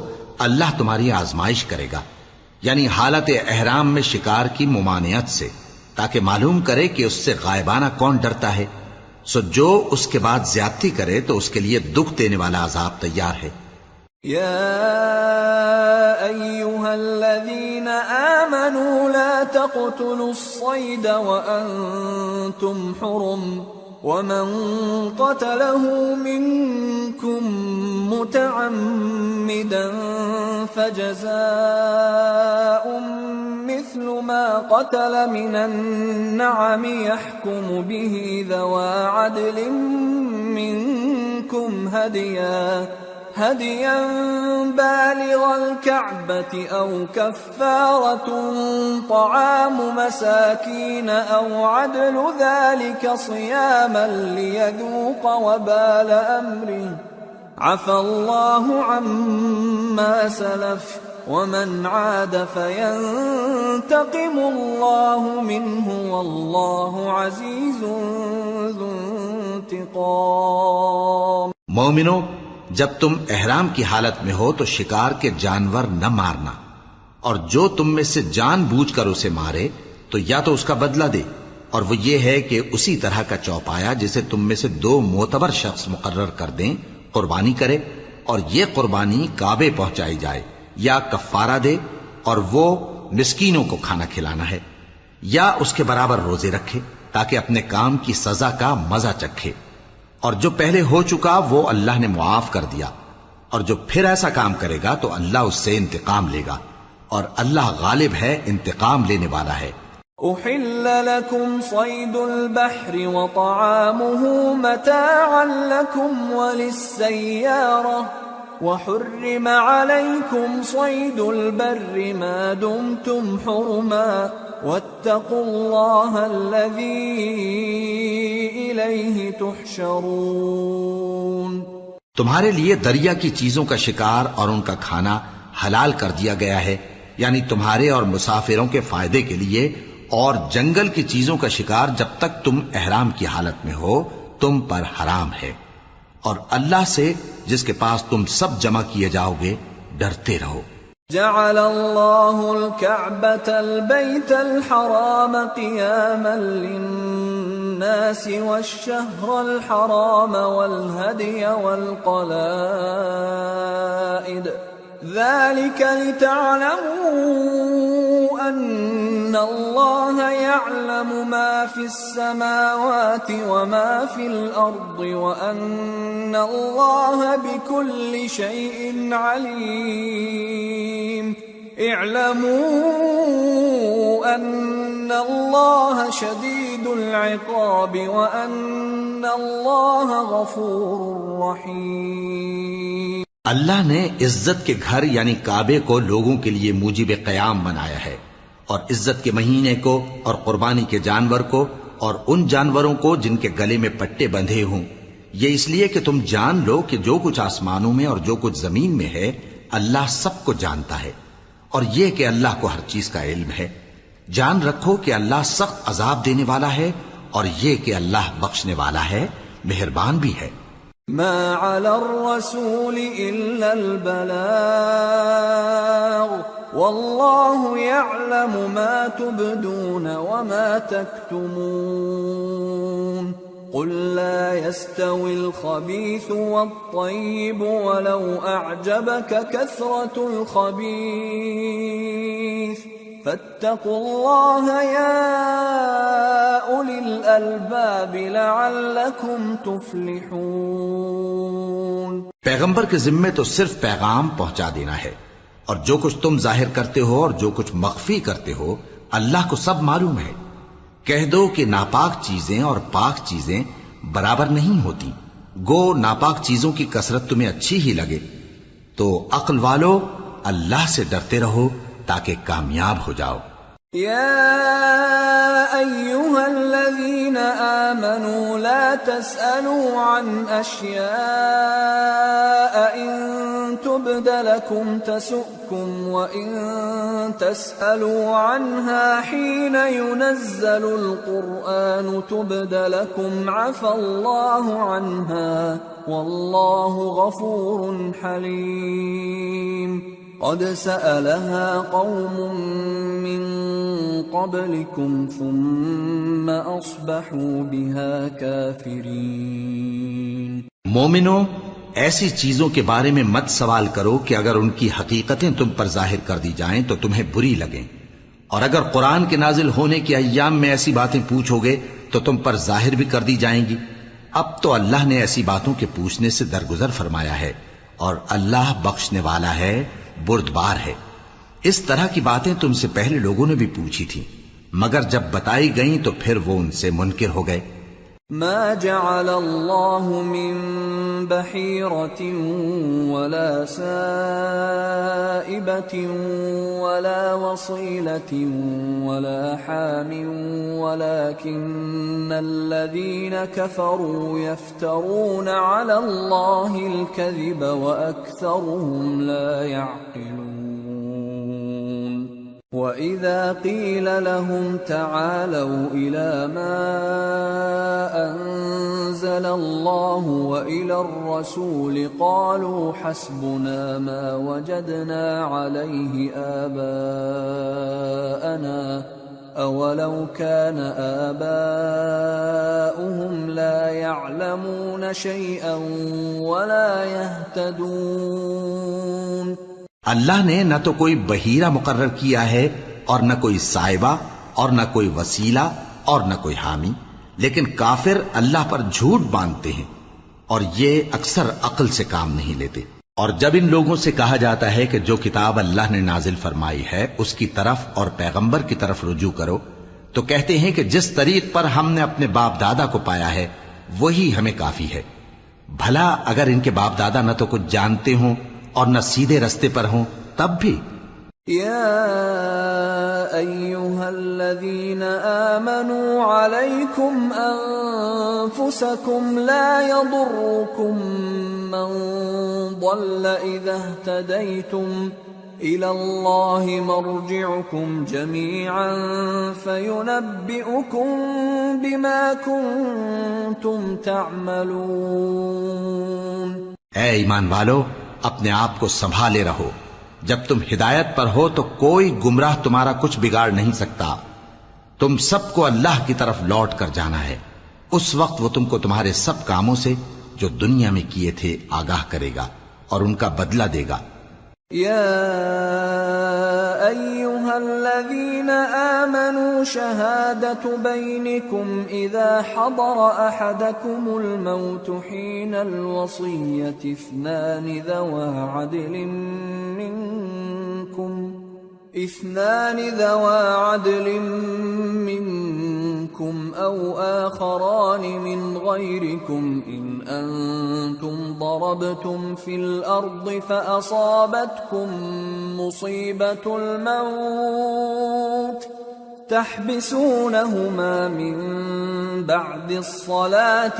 اللہ تمہاری آزمائش کرے گا، یعنی حالت احرام میں شکار کی ممانعت سے، تاکہ معلوم کرے کہ اس سے غائبانہ کون ڈرتا ہے، سو جو اس کے بعد زیادتی کرے تو اس کے لیے دکھ دینے والا عذاب تیار ہے۔ یا ایھا الذین آمنوا لا تقتلوا الصید وانتم حرم ومن قتله منكم متعمدا فجزاء مثل ما قتل من النعم يحكم به ذوى عدل منكم هديا بالغ الكعبة أو كفارة طعام مساكين أو عدل ذلك صياما ليذوق وبال أمره عفى الله عما سلف ومن عاد فينتقم الله منه والله عزيز ذو انتقام۔ مومنو، جب تم احرام کی حالت میں ہو تو شکار کے جانور نہ مارنا، اور جو تم میں سے جان بوجھ کر اسے مارے تو یا تو اس کا بدلہ دے، اور وہ یہ ہے کہ اسی طرح کا چوپایا جسے تم میں سے 2 معتبر شخص مقرر کر دیں قربانی کرے، اور یہ قربانی کعبے پہنچائی جائے، یا کفارہ دے اور وہ مسکینوں کو کھانا کھلانا ہے، یا اس کے برابر روزے رکھے تاکہ اپنے کام کی سزا کا مزہ چکھے، اور جو پہلے ہو چکا وہ اللہ نے معاف کر دیا، اور جو پھر ایسا کام کرے گا تو اللہ اس سے انتقام لے گا، اور اللہ غالب ہے، انتقام لینے والا ہے۔ أحل لكم صيد البحر وطعامه متاعا لكم وللسيارة وحرم عليكم صيد البر ما دمتم حرما واتقوا الله الذي إليه تحشرون۔ تمہارے لیے دریا کی چیزوں کا شکار اور ان کا کھانا حلال کر دیا گیا ہے، یعنی تمہارے اور مسافروں کے فائدے کے لیے، اور جنگل کی چیزوں کا شکار جب تک تم احرام کی حالت میں ہو تم پر حرام ہے، اور اللہ سے جس کے پاس تم سب جمع کیے جاؤ گے ڈرتے رہو۔ جعل الله الكعبة البيت الحرام قياما للناس والشهر الحرام والهدي والقلائد ذلك لتعلموا أن الله يعلم ما في السماوات وما في الأرض وأن الله بكل شيء عليم اعلموا أن الله شديد العقاب وأن الله غفور رحيم۔ اللہ نے عزت کے گھر یعنی کعبے کو لوگوں کے لیے موجب قیام بنایا ہے، اور عزت کے مہینے کو اور قربانی کے جانور کو اور ان جانوروں کو جن کے گلے میں پٹے بندھے ہوں، یہ اس لیے کہ تم جان لو کہ جو کچھ آسمانوں میں اور جو کچھ زمین میں ہے اللہ سب کو جانتا ہے، اور یہ کہ اللہ کو ہر چیز کا علم ہے۔ جان رکھو کہ اللہ سخت عذاب دینے والا ہے، اور یہ کہ اللہ بخشنے والا ہے، مہربان بھی ہے۔ ما على الرسول إلا البلاغ والله يعلم ما تبدون وما تكتمون قل لا يستوي الخبيث والطيب ولو أعجبك كثرة الخبيث فاتقوا الله يا أولي الألباب لعلكم تفلحون۔ پیغمبر کے ذمے تو صرف پیغام پہنچا دینا ہے، اور جو کچھ تم ظاہر کرتے ہو اور جو کچھ مخفی کرتے ہو اللہ کو سب معلوم ہے۔ کہہ دو کہ ناپاک چیزیں اور پاک چیزیں برابر نہیں ہوتی، گو ناپاک چیزوں کی کثرت تمہیں اچھی ہی لگے، تو عقل والو اللہ سے ڈرتے رہو تاکہ کامیاب ہو جاؤ۔ يا أيها الذين آمنوا لا تسألوا عن أشياء إن تبد لكم تسؤكم وإن تسألوا عنها حين ينزل القرآن تبد لكم عفى الله عنها والله غفور حليم۔ قد سألها قوم من قبلكم ثم أصبحوا بها كافرين۔ مومنو، ایسی چیزوں کے بارے میں مت سوال کرو کہ اگر ان کی حقیقتیں تم پر ظاہر کر دی جائیں تو تمہیں بری لگیں، اور اگر قرآن کے نازل ہونے کے ایام میں ایسی باتیں پوچھو گے تو تم پر ظاہر بھی کر دی جائیں گی۔ اب تو اللہ نے ایسی باتوں کے پوچھنے سے درگزر فرمایا ہے، اور اللہ بخشنے والا ہے، بردبار ہے۔ اس طرح کی باتیں تم سے پہلے لوگوں نے بھی پوچھی تھیں، مگر جب بتائی گئیں تو پھر وہ ان سے منکر ہو گئے۔ ما جعل الله من بحيرة ولا سائبة ولا وصيلة ولا حام ولكن الذين كفروا يفترون على الله الكذب وأكثرهم لا يعقلون وَإِذَا قِيلَ لَهُمْ تَعَالَوْا إِلَى مَا أَنزَلَ اللَّهُ وَإِلَى الرَّسُولِ قَالُوا حَسْبُنَا مَا وَجَدْنَا عَلَيْهِ آبَاءَنَا أَوَلَوْ كَانَ آبَاؤُهُمْ لَا يَعْلَمُونَ شَيْئًا وَلَا يَهْتَدُونَ اللہ نے نہ تو کوئی بحیرہ مقرر کیا ہے اور نہ کوئی صائبہ اور نہ کوئی وسیلہ اور نہ کوئی حامی، لیکن کافر اللہ پر جھوٹ باندھتے ہیں اور یہ اکثر عقل سے کام نہیں لیتے۔ اور جب ان لوگوں سے کہا جاتا ہے کہ جو کتاب اللہ نے نازل فرمائی ہے اس کی طرف اور پیغمبر کی طرف رجوع کرو، تو کہتے ہیں کہ جس طریق پر ہم نے اپنے باپ دادا کو پایا ہے وہی ہمیں کافی ہے۔ بھلا اگر ان کے باپ دادا نہ تو کچھ جانتے ہوں اور نہ سیدھے رستے پر ہوں تب بھی۔ یا ایھا الذین آمنوا علیکم انفسکم لا یضرکم من ضل اذا اہتدیتم الی اللہ مرجعکم جمیعا فینبئکم بما کنتم تعملون۔ اے ایمان والو، اپنے آپ کو سنبھالے رہو، جب تم ہدایت پر ہو تو کوئی گمراہ تمہارا کچھ بگاڑ نہیں سکتا۔ تم سب کو اللہ کی طرف لوٹ کر جانا ہے، اس وقت وہ تم کو تمہارے سب کاموں سے جو دنیا میں کیے تھے آگاہ کرے گا اور ان کا بدلہ دے گا۔ یا ایھا الذین آمنوا شہادۃ بینکم اذا حضر احدکم الموت حین الوصیۃ اثنان ذوا عدل منکم او آخران من غیرکم ان انتم ضربتم فی الارض فاصابتکم مصیبۃ الموت تحبسونہما من بعد الصلاة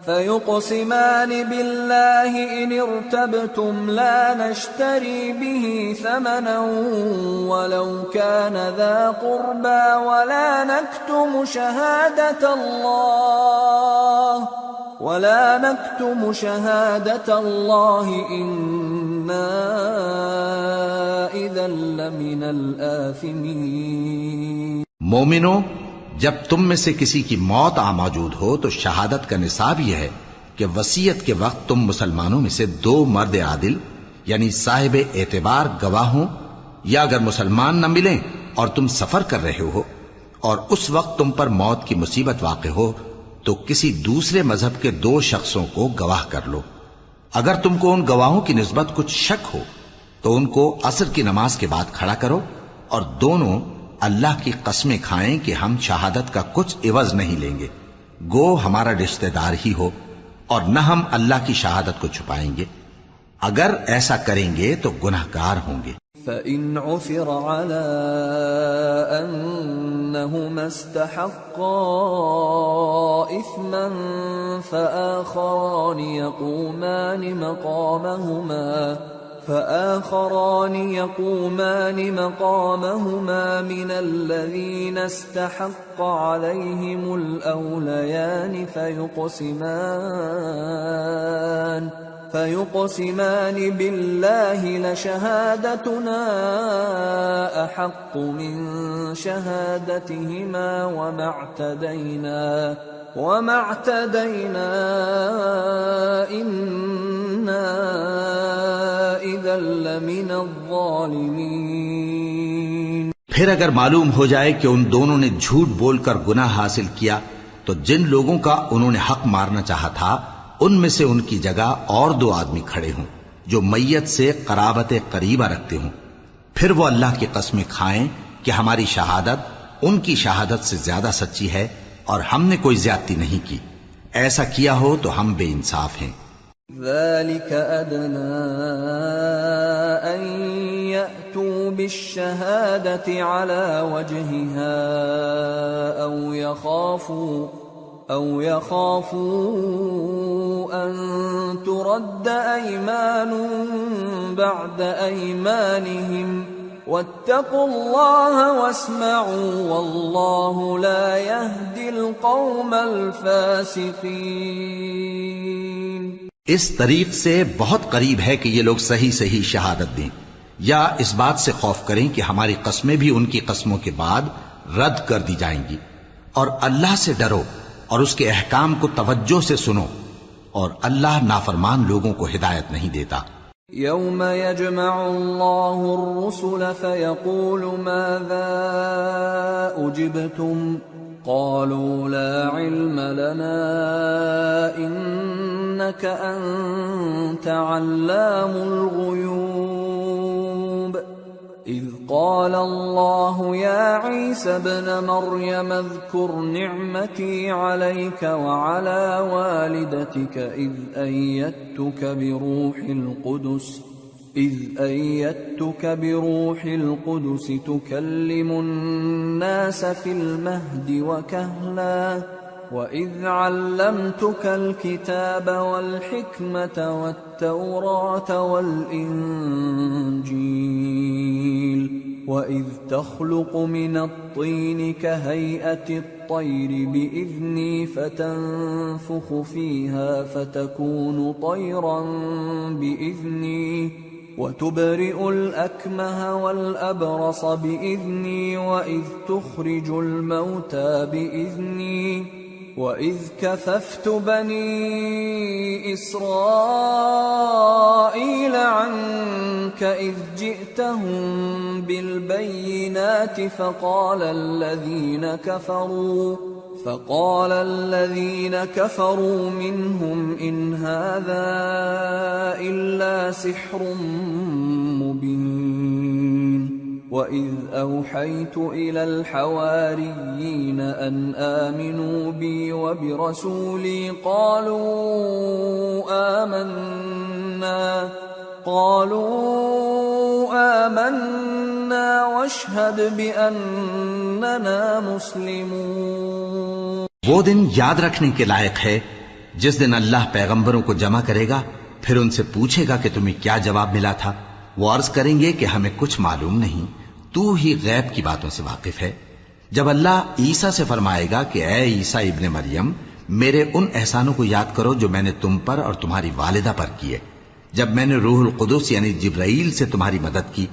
فيقسمان بالله إن ارتبتم لا نشتري به ثمنا ولو كان ذا قربى ولا نكتم شهادة الله إنا إذا لمن الآثمين۔ مومنو، جب تم میں سے کسی کی موت آ موجود ہو تو شہادت کا نصاب یہ ہے کہ وصیت کے وقت تم مسلمانوں میں سے 2 مرد عادل یعنی صاحب اعتبار گواہ ہوں، یا اگر مسلمان نہ ملیں اور تم سفر کر رہے ہو اور اس وقت تم پر موت کی مصیبت واقع ہو تو کسی دوسرے مذہب کے 2 شخصوں کو گواہ کر لو۔ اگر تم کو ان گواہوں کی نسبت کچھ شک ہو تو ان کو عصر کی نماز کے بعد کھڑا کرو اور دونوں اللہ کی قسمیں کھائیں کہ ہم شہادت کا کچھ عوض نہیں لیں گے، گو ہمارا رشتہ دار ہی ہو، اور نہ ہم اللہ کی شہادت کو چھپائیں گے۔ اگر ایسا کریں گے تو گناہگار ہوں گے۔ فَإِنْ عُثِرَ عَلَىٰ أَنَّهُمَا اسْتَحَقَّا إِثْمًا فآخران يقومان مقامهما من الذين استحق عليهم الأوليان فيقسمان بالله لشهادتنا أحق من شهادتهما وما اعتدينا إنا إذا لمن الظالمين۔ پھر اگر معلوم ہو جائے کہ ان دونوں نے جھوٹ بول کر گناہ حاصل کیا تو جن لوگوں کا انہوں نے حق مارنا چاہا تھا ان میں سے ان کی جگہ اور 2 آدمی کھڑے ہوں جو میت سے قرابت قریبہ رکھتے ہوں، پھر وہ اللہ کی قسمیں کھائیں کہ ہماری شہادت ان کی شہادت سے زیادہ سچی ہے اور ہم نے کوئی زیادتی نہیں کی. ایسا کیا ہو تو ہم بے انصاف ہیں. ذلك أدنى أن يأتوا بالشهادة على وجهها أو يخافوا أن ترد أيمان بعد أيمانهم واتقوا الله واسمعوا والله لا يهدي القوم الفاسقين. اس طریق سے بہت قریب ہے کہ یہ لوگ صحیح شہادت دیں، یا اس بات سے خوف کریں کہ ہماری قسمیں بھی ان کی قسموں کے بعد رد کر دی جائیں گی. اور اللہ سے ڈرو اور اس کے احکام کو توجہ سے سنو، اور اللہ نافرمان لوگوں کو ہدایت نہیں دیتا. يوم يجمع الله الرسل فيقول ماذا أجبتم قالوا لا علم لنا إنك أنت علام الغيوب إذ قال الله يا عيسى ابن مريم اذكر نعمتي عليك وعلى والدتك إذ أيدتك بروح القدس تكلم الناس في المهد وكهلا وإذ علمتك الكتاب والحكمة والتوراة والإنجيل وإذ تخلق من الطين كهيئة الطير بإذني فتنفخ فيها فتكون طيرا بإذني وتبرئ الأكمه والأبرص بإذني وإذ تخرج الموتى بإذني وإذ كففت بني إسرائيل عنك إذ جئتهم بالبينات فقال الذين كفروا منهم إن هذا إلا سحر مبين وَإِذْ أَوْحَيْتُ إِلَى الْحَوَارِيِّينَ أَنْ آمِنُوا بِي وَبِرَسُولِي قَالُوا آمَنَّا وَاشْهَدْ بِأَنَّنَا مُسْلِمُونَ. وہ دن یاد رکھنے کے لائق ہے جس دن اللہ پیغمبروں کو جمع کرے گا، پھر ان سے پوچھے گا کہ تمہیں کیا جواب ملا تھا. وہ عرض کریں گے کہ ہمیں کچھ معلوم نہیں، تو ہی غیب کی باتوں سے واقف ہے. جب اللہ عیسیٰ سے فرمائے گا کہ اے عیسیٰ ابن مریم، میرے ان احسانوں کو یاد کرو جو میں نے تم پر اور تمہاری والدہ پر کیے، جب میں نے روح القدس یعنی جبرائیل سے تمہاری مدد کی،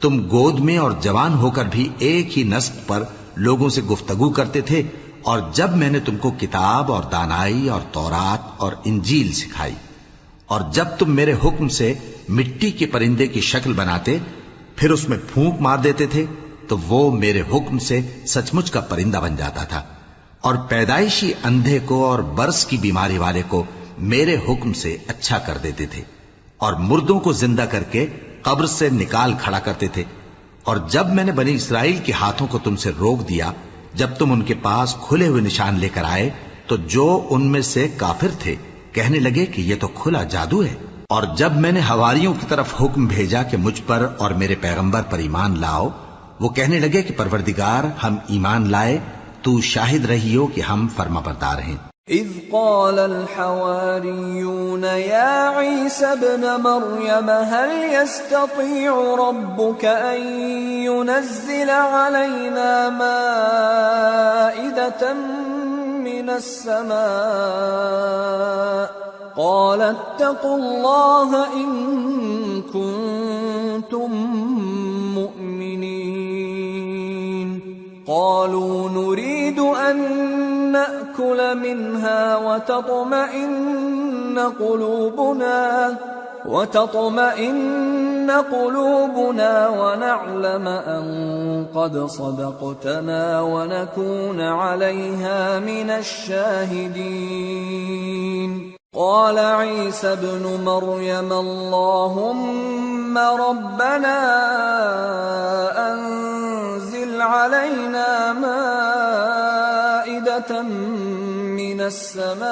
تم گود میں اور جوان ہو کر بھی ایک ہی نسق پر لوگوں سے گفتگو کرتے تھے، اور جب میں نے تم کو کتاب اور دانائی اور تورات اور انجیل سکھائی، اور جب تم میرے حکم سے مٹی کے پرندے کی شکل بناتے پھر اس میں پھونک مار دیتے تھے تو وہ میرے حکم سے سچ مچ کا پرندہ بن جاتا تھا، اور پیدائشی اندھے کو اور برس کی بیماری والے کو میرے حکم سے اچھا کر دیتے تھے، اور مردوں کو زندہ کر کے قبر سے نکال کھڑا کرتے تھے. اور جب میں نے بنی اسرائیل کے ہاتھوں کو تم سے روک دیا، جب تم ان کے پاس کھلے ہوئے نشان لے کر آئے تو جو ان میں سے کافر تھے کہنے لگے کہ یہ تو کھلا جادو ہے. اور جب میں نے حواریوں کی طرف حکم بھیجا کہ مجھ پر اور میرے پیغمبر پر ایمان لاؤ، وہ کہنے لگے کہ پروردگار ہم ایمان لائے، تو شاہد رہیو کہ ہم فرما بردار ہیں. اذ قال الحواريون يا عيسى ابن مريم هل يستطيع ربك أن ينزل علينا مائدة من السماء قال اتقوا الله إن كنتم مؤمنين قالوا نريد أن نأكل منها وتطمئن قلوبنا ونعلم أن قد صدقتنا ونكون عليها من الشاهدين قال عيسى ابن مريم اللهم ربنا أنزل علينا مائدة من السماء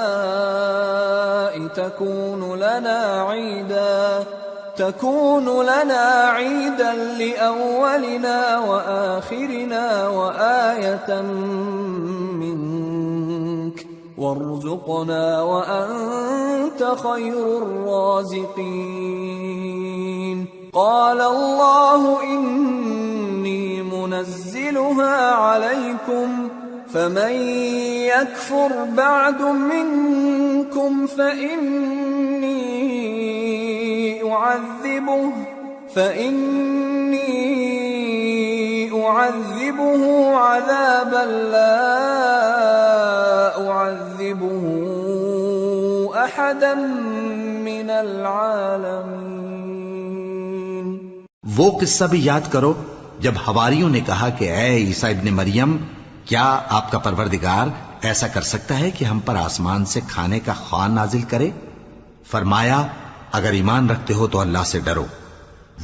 تكون لنا عيدا لأولنا وآخرنا وآية منك وارزقنا وأنت خير الرازقين قال الله إني منزلها عليكم فمن يكفر بعد منكم فإني أعذبه عذابا لا أعذبه أحدا من العالمين۔ وہ قصہ بھی یاد کرو جب حواریوں نے کہا کہ اے عیسیٰ ابن مریم، کیا آپ کا پروردگار ایسا کر سکتا ہے کہ ہم پر آسمان سے کھانے کا خوان نازل کرے؟ فرمایا اگر ایمان رکھتے ہو تو اللہ سے ڈرو۔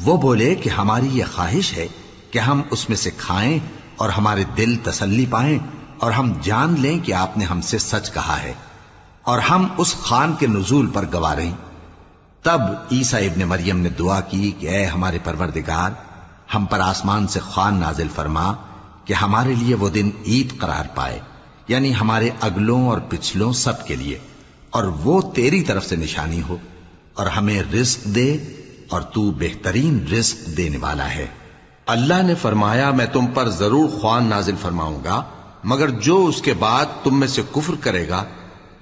وہ بولے کہ ہماری یہ خواہش ہے کہ ہم اس میں سے کھائیں اور ہمارے دل تسلی پائیں اور ہم جان لیں کہ آپ نے ہم سے سچ کہا ہے اور ہم اس خوان کے نزول پر گواہ رہیں۔ تب عیسیٰ ابن مریم نے دعا کی کہ اے ہمارے پروردگار، ہم پر آسمان سے خوان نازل فرما کہ ہمارے لیے وہ دن عید قرار پائے، یعنی ہمارے اگلوں اور پچھلوں سب کے لیے، اور وہ تیری طرف سے نشانی ہو، اور ہمیں رزق دے اور تو بہترین رزق دینے والا ہے۔ اللہ نے فرمایا میں تم پر ضرور خوان نازل فرماؤں گا، مگر جو اس کے بعد تم میں سے کفر کرے گا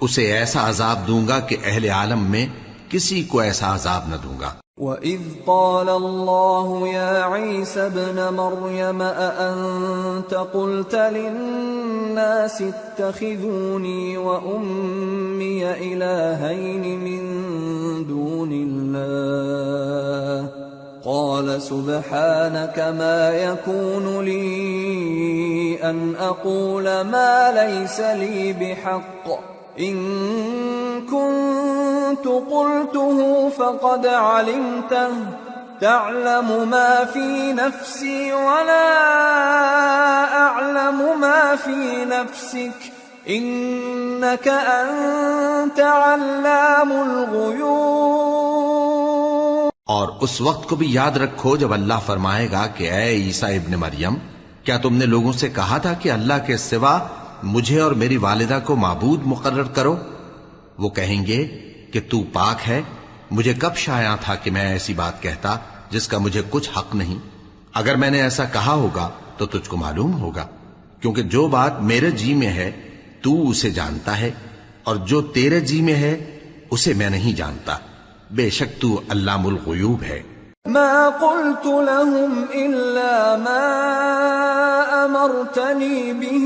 اسے ایسا عذاب دوں گا کہ اہل عالم میں کسی کو ایسا عذاب نہ دوں گا۔ وَإِذْ قَالَ اللَّهُ يَا عِيسَى ابْنَ مَرْيَمَ أَأَنْتَ قُلْتَ لِلنَّاسِ اتَّخِذُونِي وَأُمِّيَ إِلَٰهَيْنِ مِن دُونِ اللَّهِ قَالَ سُبْحَانَكَ مَا يَكُونُ لِي أَنْ أَقُولَ مَا لَيْسَ لِي بِحَقٍّ إِن كُنتُ قُلْتُهُ فَقَدْ عَلِمْتَهُ تَعْلَمُ مَا فِي نَفْسِي وَلَا أَعْلَمُ مَا فِي نَفْسِكَ إِنَّكَ أَنْتَ عَلَّامُ الْغُيُوبِ۔ اور اس وقت کو بھی یاد رکھو جب اللہ فرمائے گا کہ اے عیسیٰ ابن مریم، کیا تم نے لوگوں سے کہا تھا کہ اللہ کے سوا مجھے اور میری والدہ کو معبود مقرر کرو؟ وہ کہیں گے کہ تو پاک ہے، مجھے کب شایع تھا کہ میں ایسی بات کہتا جس کا مجھے کچھ حق نہیں۔ اگر میں نے ایسا کہا ہوگا تو تجھ کو معلوم ہوگا، کیونکہ جو بات میرے جی میں ہے تو اسے جانتا ہے، اور جو تیرے جی میں ہے اسے میں نہیں جانتا۔ بے شک تو علام الغیوب ہے۔ ما قلت لهم إلا ما أمرتني به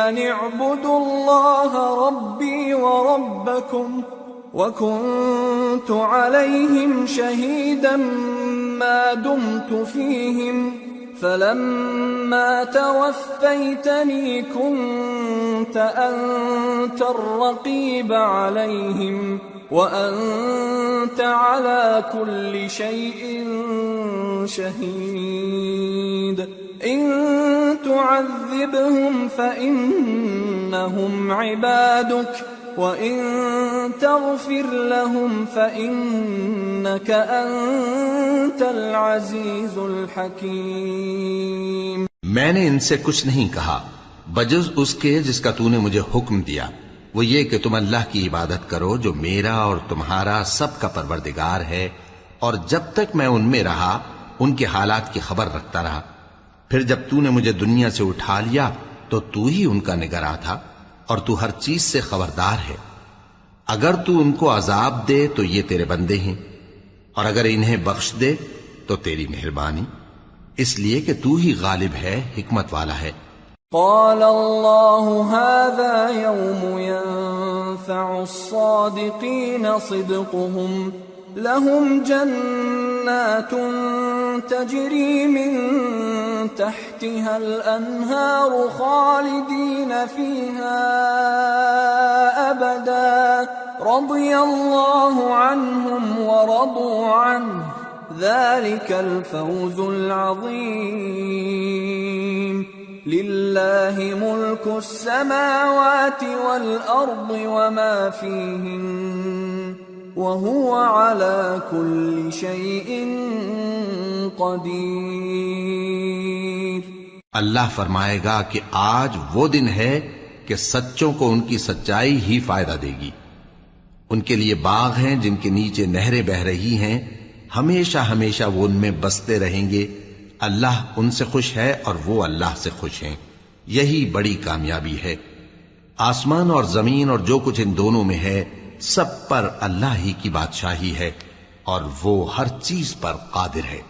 أن اعبدوا الله ربي وربكم وكنت عليهم شهيدا ما دمت فيهم فلما توفيتني كنت أنت الرقيب عليهم وأنت على كل شيء شهيد إن تعذبهم فإنهم عبادك وإن تغفر لهم فإنك أنت العزيز الحكيم۔ میں نے ان سے کچھ نہیں کہا بجز اس کے جس کا تو نے مجھے حکم دیا، وہ یہ کہ تم اللہ کی عبادت کرو جو میرا اور تمہارا سب کا پروردگار ہے، اور جب تک میں ان میں رہا ان کے حالات کی خبر رکھتا رہا۔ پھر جب تو نے مجھے دنیا سے اٹھا لیا تو تو ہی ان کا نگراں تھا، اور تو ہر چیز سے خبردار ہے۔ اگر تو ان کو عذاب دے تو یہ تیرے بندے ہیں، اور اگر انہیں بخش دے تو تیری مہربانی، اس لیے کہ تو ہی غالب ہے، حکمت والا ہے۔ قال الله هذا يوم ينفع الصادقين صدقهم لهم جنات تجري من تحتها الأنهار خالدين فيها أبدا رضي الله عنهم ورضوا عنه ذلك الفوز العظيم لله ملك السماوات والأرض وما فيهن وهو على كل شيء قدير۔ اللہ فرمائے گا کہ آج وہ دن ہے کہ سچوں کو ان کی سچائی ہی فائدہ دے گی۔ ان کے لیے باغ ہیں جن کے نیچے نہریں بہہ رہی ہیں، ہمیشہ ہمیشہ وہ ان میں بستے رہیں گے۔ اللہ ان سے خوش ہے اور وہ اللہ سے خوش ہیں، یہی بڑی کامیابی ہے۔ آسمان اور زمین اور جو کچھ ان دونوں میں ہے سب پر اللہ ہی کی بادشاہی ہے اور وہ ہر چیز پر قادر ہے۔